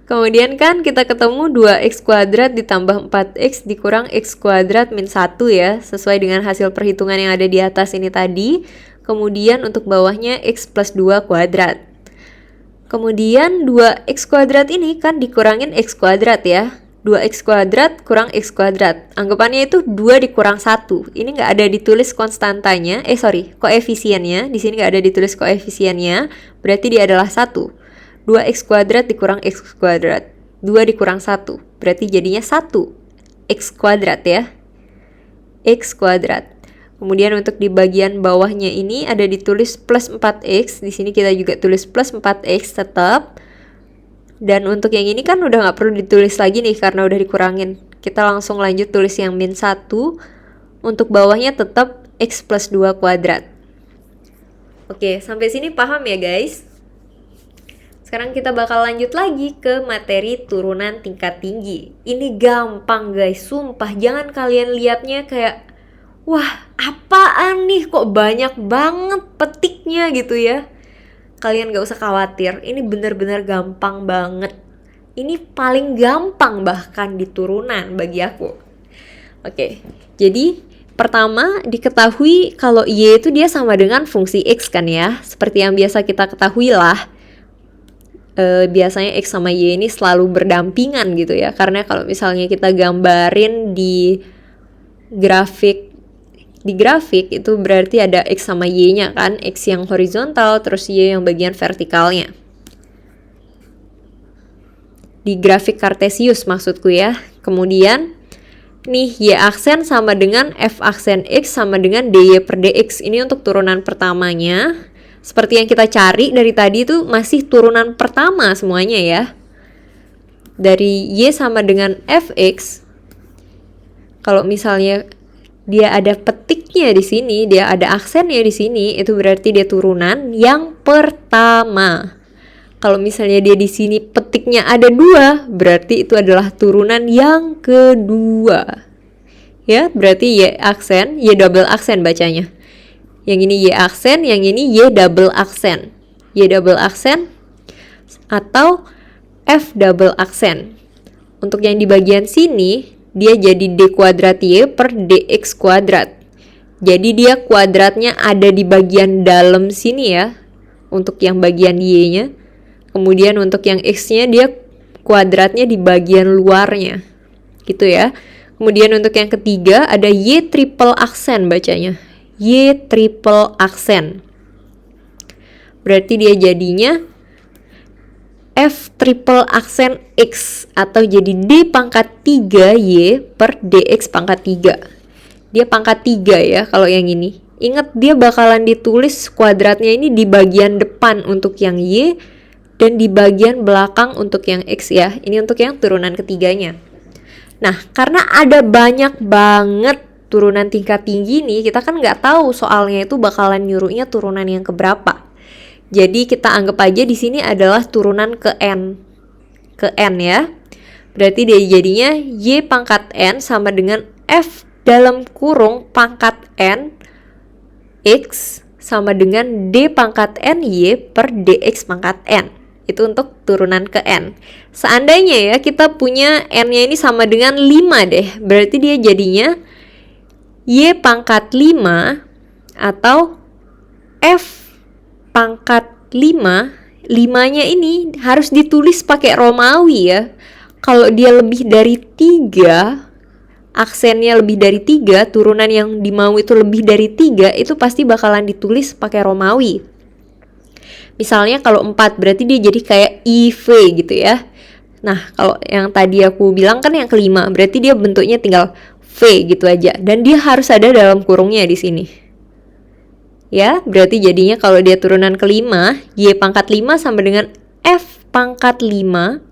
Kemudian kan kita ketemu 2x kuadrat ditambah 4x dikurang x kuadrat min 1 ya, sesuai dengan hasil perhitungan yang ada di atas ini tadi. Kemudian untuk bawahnya x plus 2 kuadrat. Kemudian 2x kuadrat ini kan dikurangin x kuadrat ya. 2x kuadrat kurang x kuadrat. Anggapannya itu 2 dikurang 1. Ini nggak ada ditulis konstantanya, koefisiennya. Di sini nggak ada ditulis koefisiennya, berarti dia adalah 1. 2x kuadrat dikurang x kuadrat. 2 dikurang 1. Berarti jadinya 1. X kuadrat ya. X kuadrat. Kemudian untuk di bagian bawahnya ini ada ditulis plus 4x. Di sini kita juga tulis plus 4x tetap. Dan untuk yang ini kan udah nggak perlu ditulis lagi nih karena udah dikurangin. Kita langsung lanjut tulis yang min 1. Untuk bawahnya tetap x plus 2 kuadrat. Oke, sampai sini paham ya guys? Sekarang kita bakal lanjut lagi ke materi turunan tingkat tinggi. Ini gampang guys, sumpah. Jangan kalian lihatnya kayak, wah apaan nih kok banyak banget petiknya gitu ya. Kalian gak usah khawatir, ini bener-bener gampang banget. Ini paling gampang bahkan di turunan bagi aku. Oke, jadi pertama diketahui kalau Y itu dia sama dengan fungsi X kan ya. Seperti yang biasa kita ketahui lah. Biasanya X sama Y ini selalu berdampingan gitu ya. Karena kalau misalnya kita gambarin di grafik itu berarti ada X sama Y-nya kan. X yang horizontal terus Y yang bagian vertikalnya. Di grafik kartesius maksudku ya. Kemudian nih Y aksen sama dengan F aksen X sama dengan DY per DX. Ini untuk turunan pertamanya. Seperti yang kita cari dari tadi itu masih turunan pertama semuanya ya. Dari Y sama dengan Fx. Kalau misalnya dia ada petiknya di sini, dia ada aksennya di sini, itu berarti dia turunan yang pertama. Kalau misalnya dia di sini petiknya ada 2, berarti itu adalah turunan yang kedua. Ya, berarti Y aksen, Y double aksen bacanya. Yang ini Y aksen, yang ini Y double aksen. Y double aksen atau F double aksen. Untuk yang di bagian sini, dia jadi D kuadrat Y per DX kuadrat. Jadi dia kuadratnya ada di bagian dalam sini ya. Untuk yang bagian Y-nya. Kemudian untuk yang X-nya dia kuadratnya di bagian luarnya. Gitu ya. Kemudian untuk yang ketiga ada Y triple aksen bacanya. Y triple aksen. Berarti dia jadinya F triple aksen X atau jadi D pangkat 3 Y per DX pangkat 3. Dia pangkat 3 ya kalau yang ini. Ingat dia bakalan ditulis kuadratnya ini di bagian depan untuk yang Y dan di bagian belakang untuk yang X ya. Ini untuk yang turunan ketiganya. Nah, karena ada banyak banget turunan tingkat tinggi nih, kita kan nggak tahu soalnya itu bakalan nyuruhnya turunan yang keberapa. Jadi kita anggap aja di sini adalah turunan ke n ya. Berarti dia jadinya Y pangkat n sama dengan F dalam kurung pangkat n X sama dengan D pangkat n Y per DX pangkat n. Itu untuk turunan ke n. Seandainya ya kita punya n-nya ini sama dengan 5 deh, berarti dia jadinya Y pangkat 5 atau F pangkat 5. 5-nya ini harus ditulis pakai Romawi ya. Kalau dia lebih dari 3, aksennya lebih dari 3, turunan yang dimau itu lebih dari 3, itu pasti bakalan ditulis pakai Romawi. Misalnya kalau 4 berarti dia jadi kayak IV gitu ya. Nah, kalau yang tadi aku bilang kan yang kelima, berarti dia bentuknya tinggal V gitu aja. Dan dia harus ada dalam kurungnya di sini. Ya, berarti jadinya kalau dia turunan kelima, Y pangkat 5 sama dengan F pangkat 5,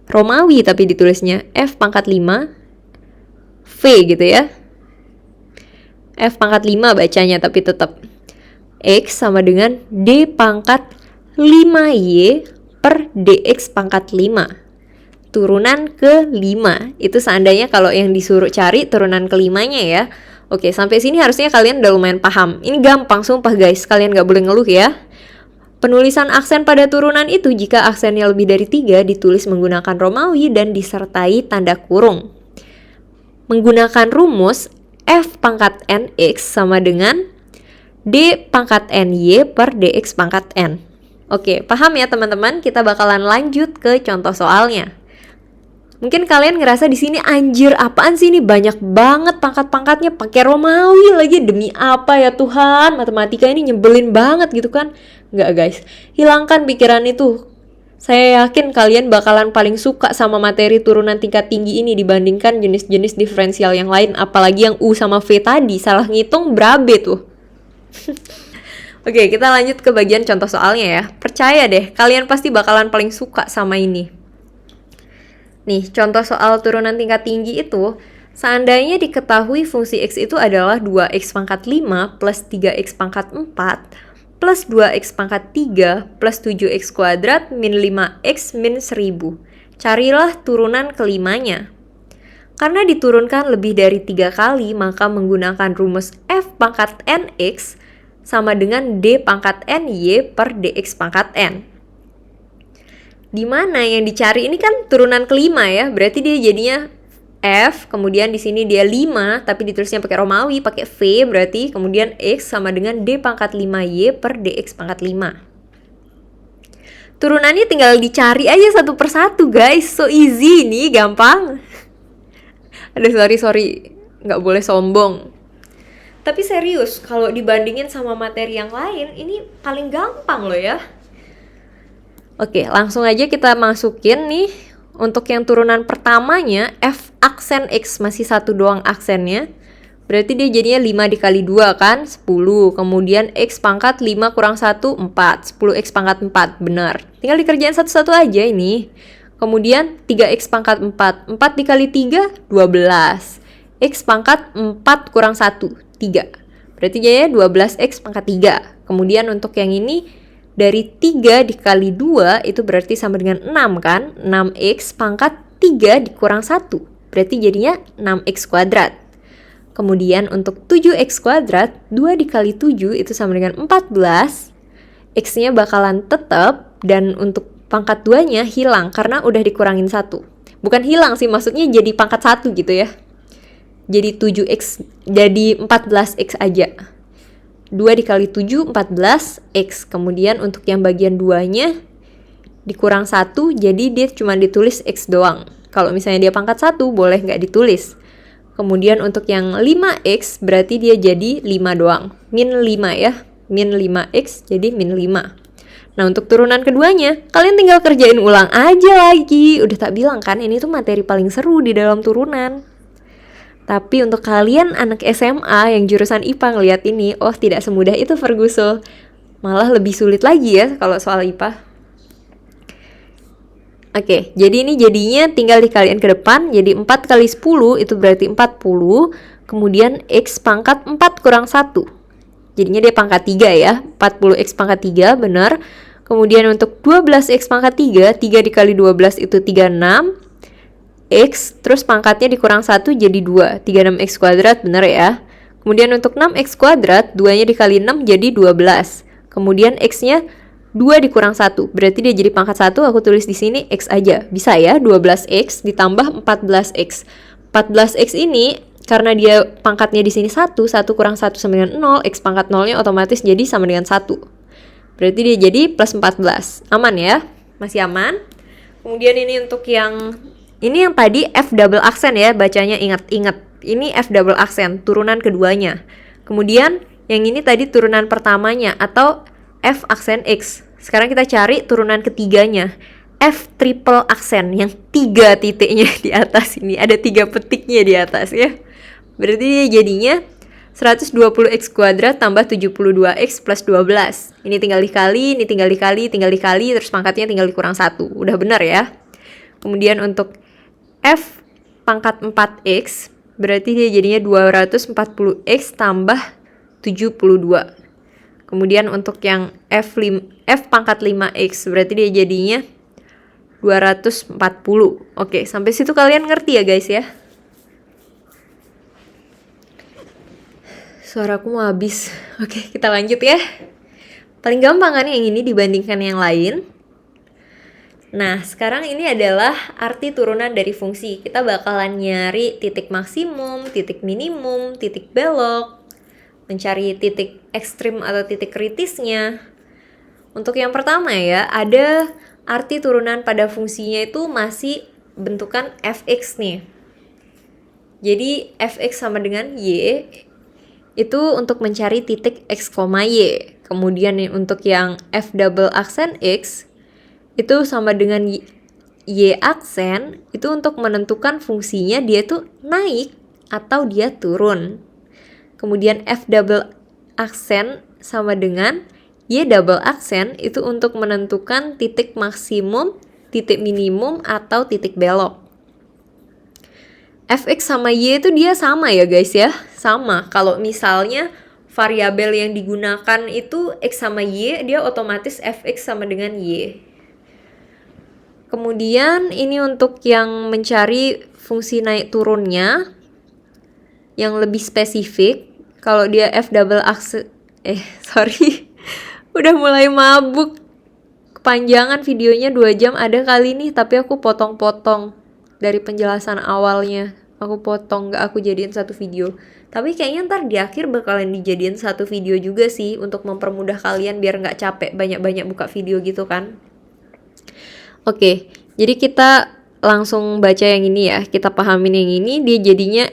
Romawi tapi ditulisnya F pangkat 5, V gitu ya. F pangkat 5 bacanya tapi tetap. X sama dengan D pangkat 5Y per DX pangkat 5. Turunan ke-5. Itu seandainya kalau yang disuruh cari turunan kelimanya ya. Oke, sampai sini harusnya kalian udah lumayan paham. Ini gampang, sumpah guys. Kalian gak boleh ngeluh ya. Penulisan aksen pada turunan itu jika aksennya lebih dari 3 ditulis menggunakan Romawi dan disertai tanda kurung. Menggunakan rumus F pangkat NX sama dengan D pangkat NY per DX pangkat N. Oke, paham ya teman-teman? Kita bakalan lanjut ke contoh soalnya. Mungkin kalian ngerasa di sini anjir apaan sih ini banyak banget pangkat-pangkatnya pakai Romawi lagi, demi apa ya Tuhan, matematika ini nyebelin banget gitu kan. Enggak guys, hilangkan pikiran itu. Saya yakin kalian bakalan paling suka sama materi turunan tingkat tinggi ini dibandingkan jenis-jenis diferensial yang lain, apalagi yang U sama V tadi, salah ngitung berabe tuh. Oke, kita lanjut ke bagian contoh soalnya ya. Percaya deh, kalian pasti bakalan paling suka sama ini. Nih, contoh soal turunan tingkat tinggi itu, seandainya diketahui fungsi X itu adalah 2X pangkat 5 plus 3X pangkat 4 plus 2X pangkat 3 plus 7X kuadrat min 5X min 1000. Carilah turunan kelimanya. Karena diturunkan lebih dari 3 kali, maka menggunakan rumus F pangkat NX sama dengan D pangkat NY per DX pangkat N. Di mana yang dicari ini kan turunan kelima ya, berarti dia jadinya F, kemudian di sini dia 5, tapi ditulisnya pakai Romawi, pakai V, berarti kemudian X sama dengan D pangkat 5Y per DX pangkat 5. Turunannya tinggal dicari aja satu persatu guys, so easy nih, gampang. Aduh sorry, nggak boleh sombong. Tapi serius, kalau dibandingin sama materi yang lain, ini paling gampang loh ya. Oke, langsung aja kita masukin nih. Untuk yang turunan pertamanya, F aksen X masih satu doang aksennya. Berarti dia jadinya 5 dikali 2 kan, 10. Kemudian X pangkat 5 kurang 1, 4. 10X pangkat 4, benar. Tinggal dikerjain satu-satu aja ini. Kemudian 3X pangkat 4. 4 dikali 3, 12. X pangkat 4 kurang 1, 3. Berarti jadinya 12X pangkat 3. Kemudian untuk yang ini, dari 3 dikali 2 itu berarti sama dengan 6 kan? 6X pangkat 3 dikurang 1. Berarti jadinya 6X kuadrat. Kemudian untuk 7X kuadrat, 2 dikali 7 itu sama dengan 14. X-nya bakalan tetap dan untuk pangkat 2-nya hilang karena udah dikurangin 1. Bukan hilang sih, maksudnya jadi pangkat 1 gitu ya. Jadi 7X, jadi 14X aja. 2 dikali 7, 14X. Kemudian untuk yang bagian 2-nya dikurang 1, jadi dia cuma ditulis X doang. Kalau misalnya dia pangkat 1, boleh nggak ditulis. Kemudian untuk yang 5X, berarti dia jadi 5 doang. Min 5 ya. Min 5X, jadi min 5. Nah, untuk turunan keduanya, kalian tinggal kerjain ulang aja lagi. Udah tak bilang kan, ini tuh materi paling seru di dalam turunan. Tapi untuk kalian anak SMA yang jurusan IPA ngeliat ini, oh tidak semudah itu Ferguson. Malah lebih sulit lagi ya kalau soal IPA. Oke, jadi ini jadinya tinggal dikaliin ke depan. Jadi 4 kali 10 itu berarti 40. Kemudian X pangkat 4 kurang 1. Jadinya dia pangkat 3 ya. 40X pangkat 3, benar. Kemudian untuk 12X pangkat 3, 3 dikali 12 itu 36. X, terus pangkatnya dikurang 1 jadi 2, 36X kuadrat, bener ya. Kemudian untuk 6X kuadrat, 2-nya dikali 6 jadi 12. Kemudian X-nya 2 dikurang 1, berarti dia jadi pangkat 1, aku tulis di sini X aja. Bisa ya, 12X ditambah 14X. 14X ini, karena dia pangkatnya di sini 1 kurang 1 sama dengan 0, X pangkat 0-nya otomatis jadi sama dengan 1. Berarti dia jadi plus 14. Aman ya? Masih aman? Kemudian ini untuk yang... Ini yang tadi F double aksen ya, bacanya ingat-ingat. Ini F double aksen, turunan keduanya. Kemudian yang ini tadi turunan pertamanya atau F aksen X. Sekarang kita cari turunan ketiganya, F triple aksen yang 3 titiknya di atas ini. Ada 3 petiknya di atas ya. Berarti dia jadinya 120x kuadrat tambah 72x plus 12. Ini tinggal dikali, ini tinggal dikali, terus pangkatnya tinggal dikurang 1. Udah benar ya. Kemudian untuk F pangkat 4x, berarti dia jadinya 240x tambah 72. Kemudian untuk yang F pangkat 5x, berarti dia jadinya 240. Oke, sampai situ kalian ngerti ya guys ya? Suaraku mau habis. Oke, kita lanjut ya. Paling gampang kan yang ini dibandingkan yang lain. Nah, sekarang ini adalah arti turunan dari fungsi. Kita bakalan nyari titik maksimum, titik minimum, titik belok, mencari titik ekstrim atau titik kritisnya. Untuk yang pertama ya, ada arti turunan pada fungsinya itu masih bentukan fx nih. Jadi fx sama dengan y itu untuk mencari titik x, y. Kemudian untuk yang f double aksen x itu sama dengan y aksen, itu untuk menentukan fungsinya dia tuh naik atau dia turun. Kemudian f double aksen sama dengan y double aksen itu untuk menentukan titik maksimum, titik minimum, atau titik belok. Fx sama y itu dia sama ya guys ya, sama. Kalau misalnya variabel yang digunakan itu x sama y, dia otomatis fx sama dengan y. Kemudian ini untuk yang mencari fungsi naik turunnya yang lebih spesifik. Kalau dia f double aksen, udah mulai mabuk. Kepanjangan videonya 2 jam ada kali nih, tapi aku potong-potong dari penjelasan awalnya. Aku potong, gak aku jadiin satu video. Tapi kayaknya ntar di akhir bakalan dijadiin satu video juga sih, untuk mempermudah kalian biar gak capek banyak-banyak buka video gitu kan. Oke, jadi kita langsung baca yang ini ya. Kita pahamin yang ini, dia jadinya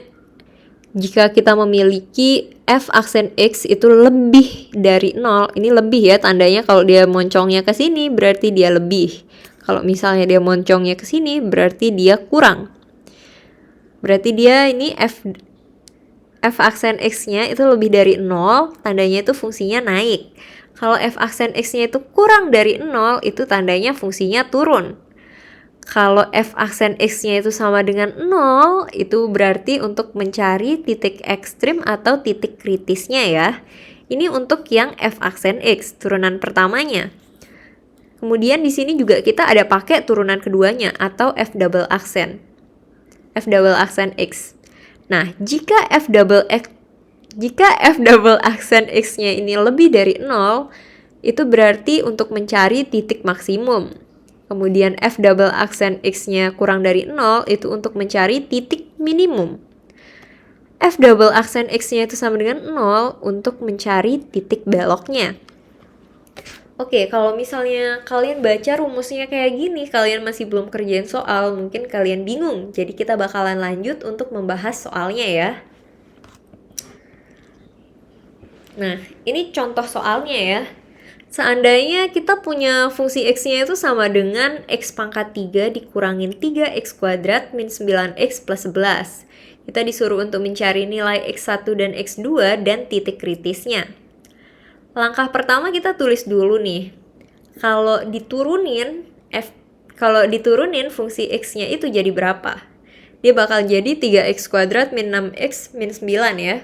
jika kita memiliki f aksen x itu lebih dari 0, ini lebih ya tandanya. Kalau dia moncongnya ke sini berarti dia lebih. Kalau misalnya dia moncongnya ke sini berarti dia kurang. Berarti dia ini f aksen x-nya itu lebih dari 0, tandanya itu fungsinya naik. Kalau f aksen x-nya itu kurang dari 0, itu tandanya fungsinya turun. Kalau f aksen x-nya itu sama dengan 0, itu berarti untuk mencari titik ekstrim atau titik kritisnya ya. Ini untuk yang f aksen x, turunan pertamanya. Kemudian di sini juga kita ada pakai turunan keduanya atau f double aksen. F double aksen x. Nah, jika f double aksen x-nya ini lebih dari 0, itu berarti untuk mencari titik maksimum. Kemudian f double aksen x-nya kurang dari 0, itu untuk mencari titik minimum. F double aksen x-nya itu sama dengan 0 untuk mencari titik beloknya. Oke, kalau misalnya kalian baca rumusnya kayak gini, kalian masih belum kerjain soal, mungkin kalian bingung. Jadi kita bakalan lanjut untuk membahas soalnya ya. Nah, ini contoh soalnya ya. Seandainya kita punya fungsi x-nya itu sama dengan x pangkat 3 dikurangin 3x kuadrat min 9x plus 11. Kita disuruh untuk mencari nilai x1 dan x2 dan titik kritisnya. Langkah pertama kita tulis dulu nih. Kalau diturunin fungsi x-nya itu jadi berapa? Dia bakal jadi 3x kuadrat min 6x min 9 ya.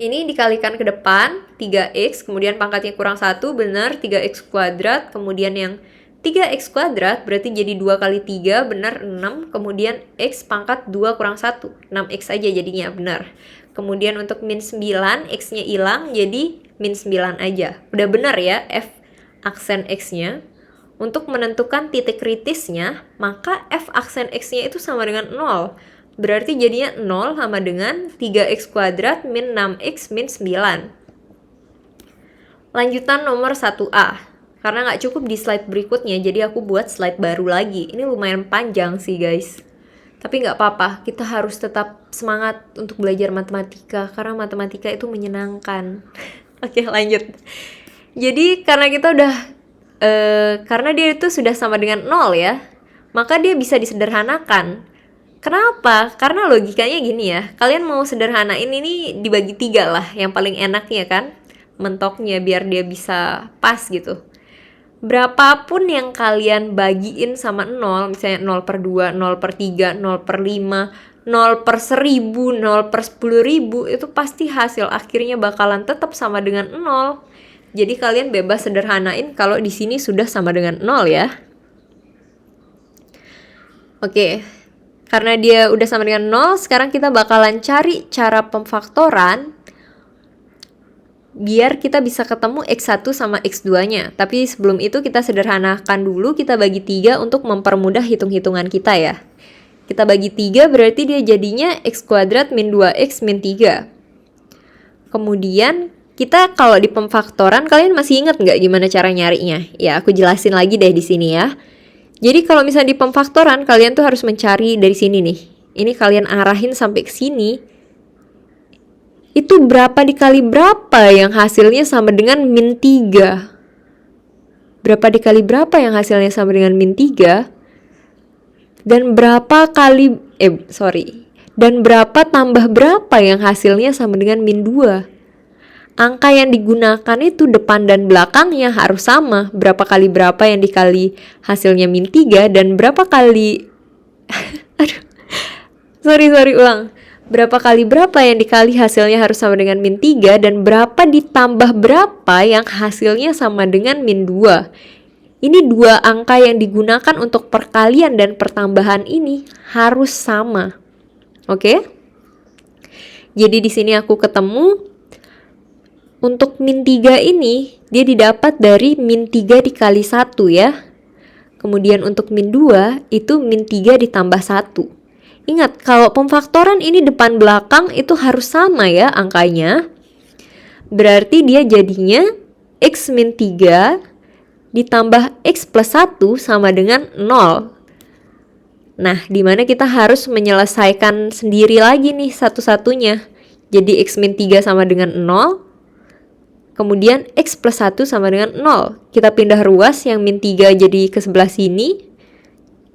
Ini dikalikan ke depan, 3x, kemudian pangkatnya kurang 1, benar 3x kuadrat, kemudian yang 3x kuadrat berarti jadi 2 kali 3, benar 6, kemudian x pangkat 2 kurang 1, 6x aja jadinya, benar. Kemudian untuk min 9, x-nya hilang, jadi min 9 aja. Udah benar ya, f aksen x-nya. Untuk menentukan titik kritisnya, maka f aksen x-nya itu sama dengan 0. Berarti jadinya 0 sama dengan 3x kuadrat min 6x min 9. Lanjutan nomor 1A. Karena nggak cukup di slide berikutnya, jadi aku buat slide baru lagi. Ini lumayan panjang sih guys. Tapi nggak apa-apa, kita harus tetap semangat untuk belajar matematika, karena matematika itu menyenangkan. Oke, lanjut. Jadi karena dia itu sudah sama dengan 0 ya, maka dia bisa disederhanakan. Kenapa? Karena logikanya gini ya, kalian mau sederhanain ini dibagi 3 lah, yang paling enaknya kan, mentoknya biar dia bisa pas gitu. Berapapun yang kalian bagiin sama 0, misalnya 0 per 2, 0 per 3, 0 per 5, 0 per 1000, 0 per 10.000, itu pasti hasil akhirnya bakalan tetap sama dengan 0. Jadi kalian bebas sederhanain kalau di sini sudah sama dengan 0 ya. Oke, karena dia udah sama dengan 0, sekarang kita bakalan cari cara pemfaktoran biar kita bisa ketemu X1 sama X2-nya. Tapi sebelum itu kita sederhanakan dulu, kita bagi 3 untuk mempermudah hitung-hitungan kita ya. Kita bagi 3 berarti dia jadinya X kuadrat min 2X min 3. Kemudian kita kalau di pemfaktoran, kalian masih ingat nggak gimana cara nyarinya? Ya, aku jelasin lagi deh di sini ya. Jadi kalau misalnya di pemfaktoran, kalian tuh harus mencari dari sini nih. Ini kalian arahin sampai ke sini. Itu berapa dikali berapa yang hasilnya sama dengan min 3? Berapa dikali berapa yang hasilnya sama dengan min 3? Dan berapa tambah berapa yang hasilnya sama dengan min 2? Angka yang digunakan itu depan dan belakangnya harus sama. Berapa kali berapa yang dikali hasilnya min 3 dan berapa kali ulang. Berapa kali berapa yang dikali hasilnya harus sama dengan min 3 dan berapa ditambah berapa yang hasilnya sama dengan min 2. Ini dua angka yang digunakan untuk perkalian dan pertambahan ini harus sama. Oke? Jadi di sini aku ketemu untuk min 3 ini dia didapat dari min 3 dikali 1 ya. Kemudian untuk min 2 itu min 3 ditambah 1. Ingat, kalau pemfaktoran ini depan belakang itu harus sama ya angkanya. Berarti dia jadinya X min 3 ditambah X plus 1 sama dengan 0. Nah, dimana kita harus menyelesaikan sendiri lagi nih satu-satunya. Jadi X min 3 sama dengan 0. Kemudian X plus 1 sama dengan 0. Kita pindah ruas yang min 3 jadi ke sebelah sini.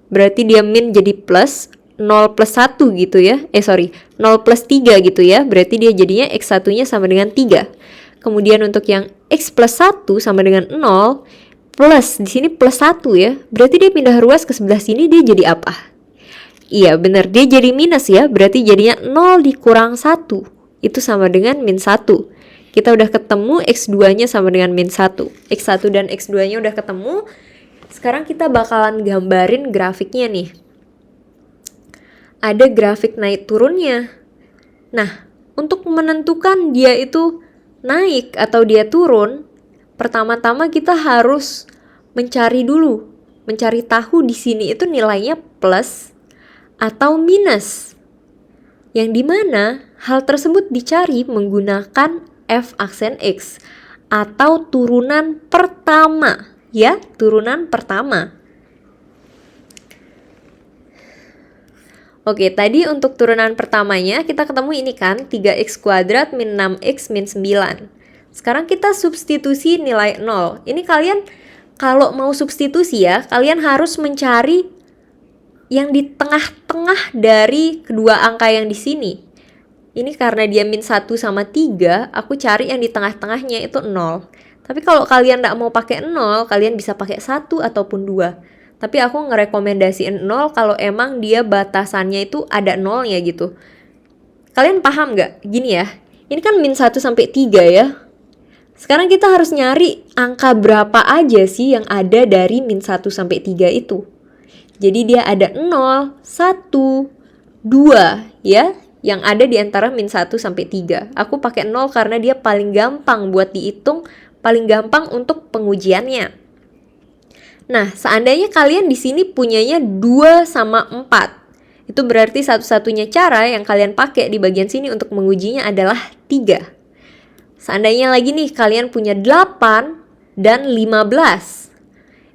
Berarti dia min jadi plus 0 plus 1 gitu ya. 0 plus 3 gitu ya. Berarti dia jadinya X1-nya sama dengan 3. Kemudian untuk yang X plus 1 sama dengan 0, plus di sini plus 1 ya. Berarti dia pindah ruas ke sebelah sini, dia jadi apa? Iya benar, dia jadi minus ya. Berarti jadinya 0 dikurang 1. Itu sama dengan min 1. Kita udah ketemu X2-nya sama dengan min 1. X1 dan X2-nya udah ketemu. Sekarang kita bakalan gambarin grafiknya nih. Ada grafik naik turunnya. Nah, untuk menentukan dia itu naik atau dia turun, pertama-tama kita harus mencari tahu di sini itu nilainya plus atau minus. Yang dimana hal tersebut dicari menggunakan F aksen X atau turunan pertama, ya, turunan pertama. Oke, tadi untuk turunan pertamanya kita ketemu ini kan 3x kuadrat min 6x min 9. Sekarang kita substitusi nilai 0. Ini kalian kalau mau substitusi ya, kalian harus mencari yang di tengah-tengah dari kedua angka yang di sini. Ini karena dia min 1 sama 3, aku cari yang di tengah-tengahnya itu 0. Tapi kalau kalian nggak mau pakai 0, kalian bisa pakai 1 ataupun 2. Tapi aku ngerekomendasiin 0 kalau emang dia batasannya itu ada 0-nya gitu. Kalian paham nggak? Gini ya, ini kan min 1 sampai 3 ya. Sekarang kita harus nyari angka berapa aja sih yang ada dari min 1 sampai 3 itu. Jadi dia ada 0, 1, 2 ya, yang ada di antara min 1 sampai 3. Aku pakai 0 karena dia paling gampang buat dihitung, paling gampang untuk pengujiannya. Nah, seandainya kalian di sini punyanya 2 sama 4. Itu berarti satu-satunya cara yang kalian pakai di bagian sini untuk mengujinya adalah 3. Seandainya lagi nih kalian punya 8 dan 15.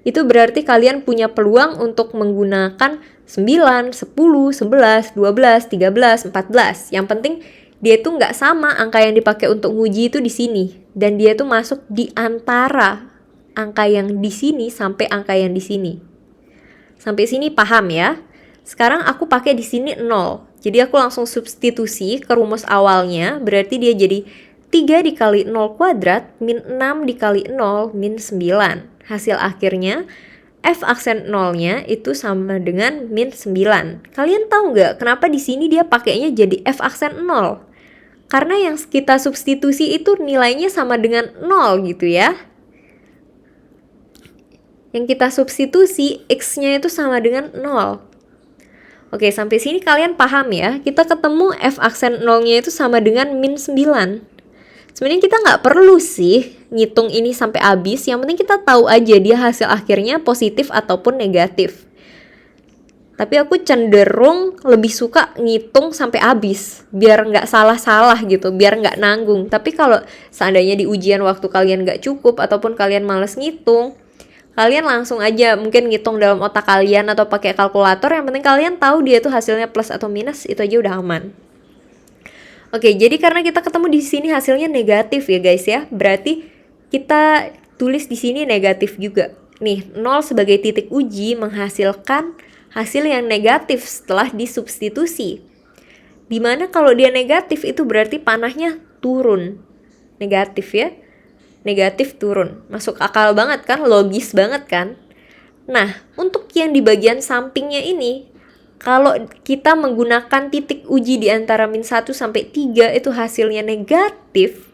Itu berarti kalian punya peluang untuk menggunakan 9, 10, 11, 12, 13, 14. Yang penting dia tuh nggak sama angka yang dipakai untuk nguji itu di sini. Dan dia tuh masuk di antara angka yang di sini sampai angka yang di sini. Sampai sini paham ya? Sekarang aku pakai di sini 0. Jadi aku langsung substitusi ke rumus awalnya. Berarti dia jadi 3 dikali 0 kuadrat min 6 dikali 0 min 9. Hasil akhirnya F aksen 0-nya itu sama dengan min 9. Kalian tahu nggak kenapa di sini dia pakainya jadi F aksen 0? Karena yang kita substitusi itu nilainya sama dengan 0 gitu ya. Yang kita substitusi X-nya itu sama dengan 0. Oke, sampai sini kalian paham ya? Kita ketemu F aksen 0-nya itu sama dengan min 9. Sebenarnya kita nggak perlu sih ngitung ini sampai habis. Yang penting kita tahu aja dia hasil akhirnya positif ataupun negatif. Tapi aku cenderung lebih suka ngitung sampai habis. Biar nggak salah-salah gitu, biar nggak nanggung. Tapi kalau seandainya di ujian waktu kalian nggak cukup ataupun kalian males ngitung, kalian langsung aja mungkin ngitung dalam otak kalian atau pakai kalkulator. Yang penting kalian tahu dia tuh hasilnya plus atau minus, itu aja udah aman. Oke, jadi karena kita ketemu di sini hasilnya negatif ya guys ya. Berarti kita tulis di sini negatif juga. Nih, 0 sebagai titik uji menghasilkan hasil yang negatif setelah disubstitusi. Dimana kalau dia negatif itu berarti panahnya turun. Negatif ya. Negatif turun. Masuk akal banget kan? Logis banget kan? Nah, untuk yang di bagian sampingnya ini, kalau kita menggunakan titik uji di antara min 1 sampai 3 itu hasilnya negatif,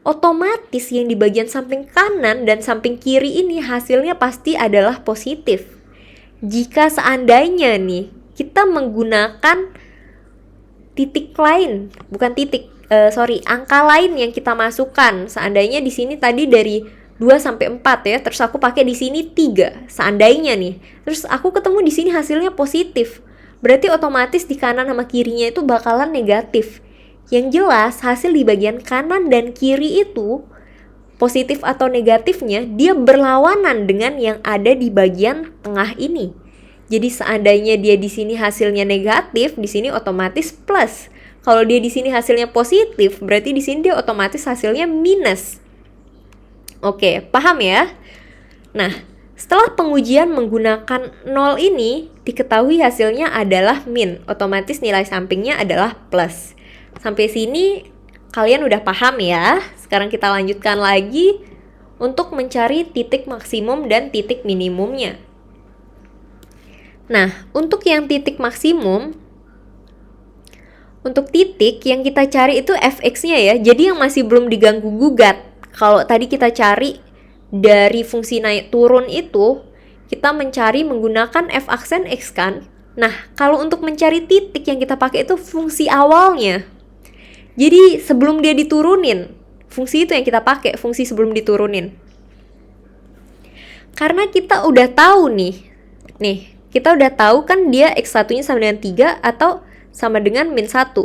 otomatis yang di bagian samping kanan dan samping kiri ini hasilnya pasti adalah positif. Jika seandainya nih kita menggunakan titik lain, bukan titik, angka lain yang kita masukkan. Seandainya di sini tadi dari 2 sampai 4 ya, terus aku pakai di sini 3. Seandainya nih, terus aku ketemu di sini hasilnya positif. Berarti otomatis di kanan sama kirinya itu bakalan negatif. Yang jelas hasil di bagian kanan dan kiri itu positif atau negatifnya dia berlawanan dengan yang ada di bagian tengah ini. Jadi seandainya dia di sini hasilnya negatif, di sini otomatis plus. Kalau dia di sini hasilnya positif, berarti di sini dia otomatis hasilnya minus. Oke, paham ya? Nah, setelah pengujian menggunakan 0 ini, diketahui hasilnya adalah min. Otomatis nilai sampingnya adalah plus. Sampai sini kalian udah paham ya? Sekarang kita lanjutkan lagi untuk mencari titik maksimum dan titik minimumnya. Nah, untuk yang titik maksimum, untuk titik yang kita cari itu fx-nya ya. Jadi yang masih belum diganggu gugat. Kalau tadi kita cari dari fungsi naik turun itu, kita mencari menggunakan f aksen x kan. Nah, kalau untuk mencari titik yang kita pakai itu fungsi awalnya. Jadi sebelum dia diturunin, fungsi itu yang kita pakai, fungsi sebelum diturunin. Karena kita udah tahu nih, kita udah tahu kan dia x1-nya sama dengan 3 atau sama dengan min 1.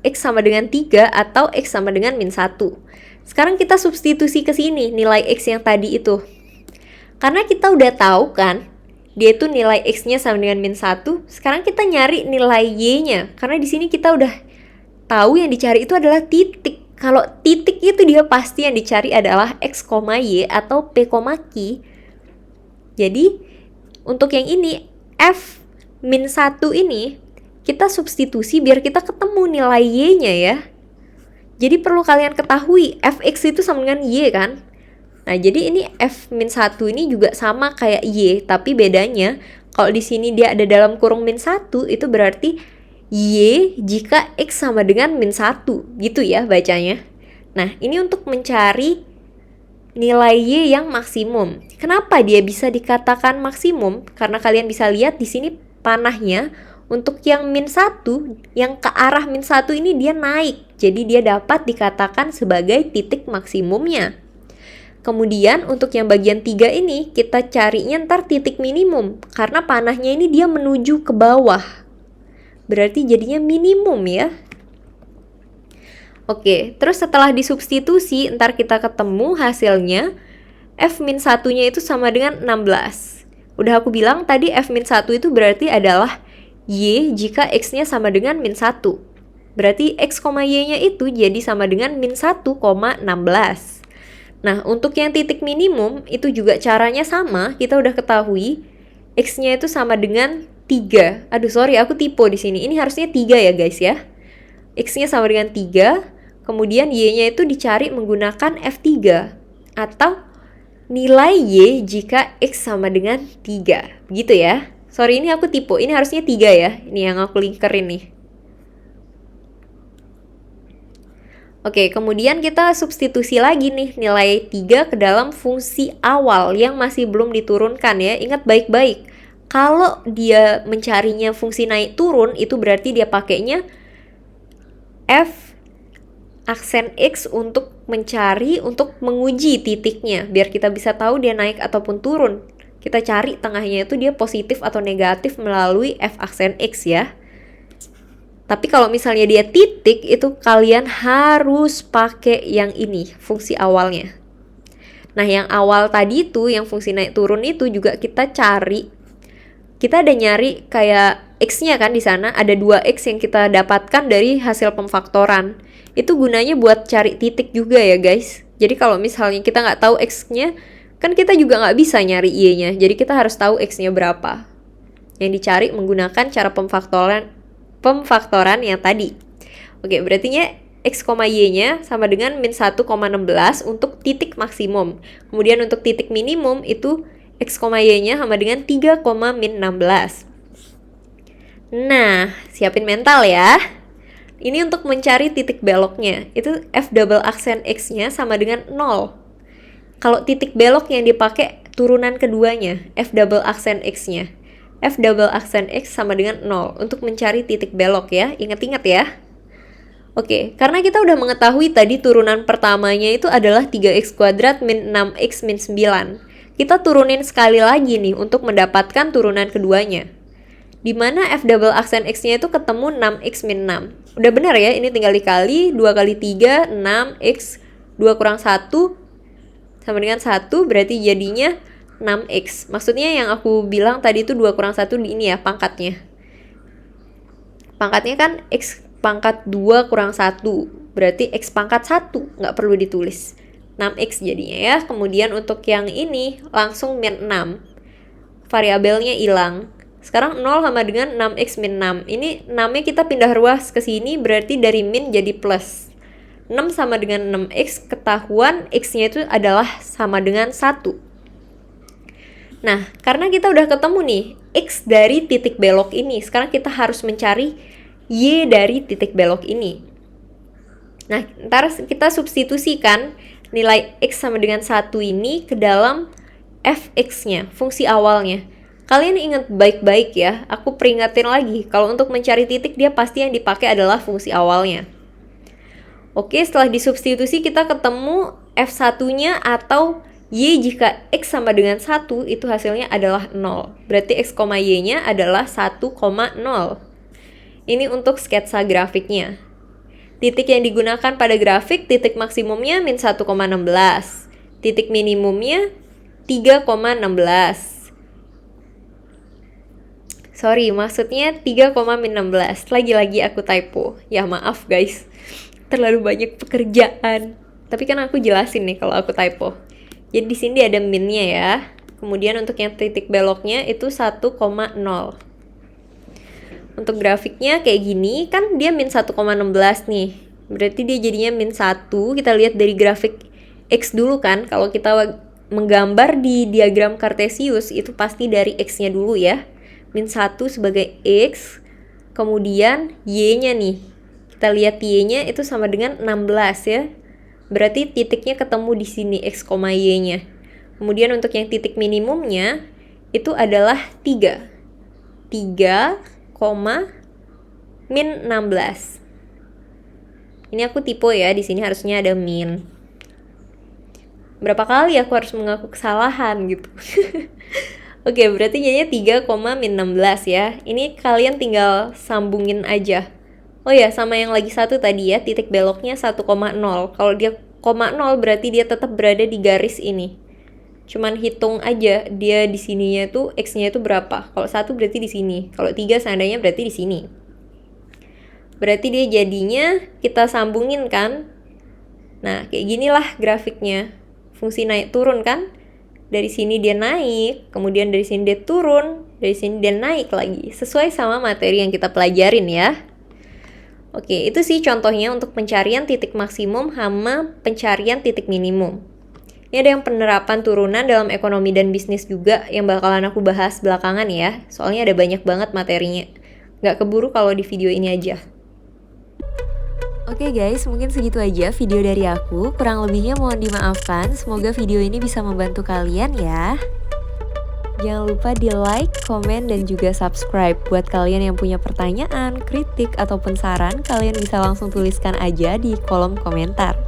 X sama dengan 3 atau X sama dengan min 1. Sekarang kita substitusi ke sini nilai X yang tadi itu. Karena kita udah tahu kan, dia itu nilai X-nya sama dengan min 1. Sekarang kita nyari nilai Y-nya. Karena di sini kita udah tahu yang dicari itu adalah titik. Kalau titik itu dia pasti yang dicari adalah X, Y atau P, Q. Jadi, untuk yang ini, F min 1 ini, kita substitusi biar kita ketemu nilai Y-nya ya. Jadi perlu kalian ketahui, fx itu sama dengan Y kan? Nah, jadi ini f min 1 ini juga sama kayak Y, tapi bedanya kalau di sini dia ada dalam kurung min 1, itu berarti Y jika X sama dengan min 1, gitu ya bacanya. Nah, ini untuk mencari nilai Y yang maksimum. Kenapa dia bisa dikatakan maksimum? Karena kalian bisa lihat di sini panahnya untuk yang min 1, yang ke arah min 1 ini dia naik. Jadi dia dapat dikatakan sebagai titik maksimumnya. Kemudian untuk yang bagian 3 ini kita carinya ntar titik minimum. Karena panahnya ini dia menuju ke bawah. Berarti jadinya minimum ya. Oke, terus setelah disubstitusi ntar kita ketemu hasilnya F min 1-nya itu sama dengan 16. Udah aku bilang tadi f-1 itu berarti adalah y jika x-nya sama dengan min 1. Berarti x, y-nya itu jadi sama dengan min 1,16. Nah, untuk yang titik minimum itu juga caranya sama, kita udah ketahui x-nya itu sama dengan 3. Aduh, sorry, aku typo di sini. Ini harusnya 3 ya, guys ya. X-nya sama dengan 3, kemudian y-nya itu dicari menggunakan f3 atau nilai y jika x sama dengan 3. Begitu ya. Sorry, ini aku typo. Ini harusnya 3 ya. Ini yang aku linkerin nih. Oke, kemudian kita substitusi lagi nih nilai 3 ke dalam fungsi awal yang masih belum diturunkan ya. Ingat baik-baik. Kalau dia mencarinya fungsi naik turun, itu berarti dia pakainya f aksen x untuk mencari, untuk menguji titiknya. Biar kita bisa tahu dia naik ataupun turun. Kita cari tengahnya itu dia positif atau negatif melalui f aksen x ya. Tapi kalau misalnya dia titik, itu kalian harus pakai yang ini, fungsi awalnya. Nah, yang awal tadi itu, yang fungsi naik turun itu juga kita cari. Kita ada nyari kayak x-nya kan di sana, ada 2x yang kita dapatkan dari hasil pemfaktoran. Itu gunanya buat cari titik juga ya guys. Jadi kalau misalnya kita nggak tahu x-nya, kan kita juga nggak bisa nyari y-nya. Jadi kita harus tahu x-nya berapa. Yang dicari menggunakan cara pemfaktoran yang tadi. Oke, berartinya x, y-nya sama dengan min 1,16 untuk titik maksimum. Kemudian untuk titik minimum itu x, y-nya sama dengan 3, min 16. Nah, siapin mental ya. Ini untuk mencari titik beloknya. Itu f double aksen x-nya sama dengan 0. Kalau titik belok yang dipakai turunan keduanya, f double aksen x-nya. F double aksen x sama dengan 0 untuk mencari titik belok ya. Ingat-ingat ya. Oke, karena kita udah mengetahui tadi turunan pertamanya itu adalah 3x kuadrat min 6x min 9. Kita turunin sekali lagi nih untuk mendapatkan turunan keduanya. Dimana f double aksen x-nya itu ketemu 6x min 6. Udah benar ya, ini tinggal dikali 2 kali 3, 6x, 2 kurang 1 sama dengan 1, berarti jadinya 6x. Maksudnya yang aku bilang tadi itu 2 kurang 1 di ini ya, pangkatnya. Pangkatnya kan x pangkat 2 kurang 1. Berarti x pangkat 1, nggak perlu ditulis. 6x jadinya ya. Kemudian untuk yang ini langsung min 6. Variabelnya hilang. Sekarang 0 sama dengan 6x min 6. Ini 6-nya kita pindah ruas ke sini, berarti dari min jadi plus. 6 sama dengan 6x, ketahuan x-nya itu adalah sama dengan 1. Nah, karena kita udah ketemu nih x dari titik belok ini, sekarang kita harus mencari y dari titik belok ini. Nah, ntar kita substitusikan nilai x sama dengan 1 ini ke dalam fx-nya, fungsi awalnya. Kalian ingat baik-baik ya, aku peringatin lagi, kalau untuk mencari titik dia pasti yang dipakai adalah fungsi awalnya. Oke, setelah disubstitusi kita ketemu f1-nya atau y jika x sama dengan 1 itu hasilnya adalah 0. Berarti x, y-nya adalah 1,0. Ini untuk sketsa grafiknya. Titik yang digunakan pada grafik, titik maksimumnya min 1,16. Titik minimumnya 3,16. Sorry, maksudnya 3,16. Lagi-lagi aku typo. Ya maaf guys, terlalu banyak pekerjaan. Tapi kan aku jelasin nih kalau aku typo. Jadi di sini ada minnya ya. Kemudian untuk yang titik beloknya itu 1,0. Untuk grafiknya kayak gini, kan dia min 1,16 nih. Berarti dia jadinya min 1. Kita lihat dari grafik X dulu kan. Kalau kita menggambar di diagram Cartesius, itu pasti dari X-nya dulu ya. Min 1 sebagai X. Kemudian Y-nya nih. Kita lihat Y-nya itu sama dengan 16 ya. Berarti titiknya ketemu di sini x, y-nya. Kemudian untuk yang titik minimumnya itu adalah 3. 3, min 16. Ini aku typo ya, di sini harusnya ada min. Berapa kali aku harus mengaku kesalahan gitu. Oke, berarti jadinya 3, min 16 ya. Ini kalian tinggal sambungin aja. Oh ya, sama yang lagi satu tadi ya, titik beloknya 1,0. Kalau dia 0 berarti dia tetap berada di garis ini. Cuman hitung aja dia di sininya tuh X-nya itu berapa. Kalau 1 berarti di sini. Kalau 3 seandainya berarti di sini. Berarti dia jadinya kita sambungin kan. Nah, kayak ginilah grafiknya. Fungsi naik turun kan. Dari sini dia naik, kemudian dari sini dia turun, dari sini dia naik lagi. Sesuai sama materi yang kita pelajarin ya. Oke, itu sih contohnya untuk pencarian titik maksimum sama pencarian titik minimum. Ini ada yang penerapan turunan dalam ekonomi dan bisnis juga yang bakalan aku bahas belakangan ya. Soalnya ada banyak banget materinya. Nggak keburu kalau di video ini aja. Oke guys, mungkin segitu aja video dari aku. Kurang lebihnya mohon dimaafkan. Semoga video ini bisa membantu kalian ya. Jangan lupa di like, komen, dan juga subscribe. Buat kalian yang punya pertanyaan, kritik, ataupun saran, kalian bisa langsung tuliskan aja di kolom komentar.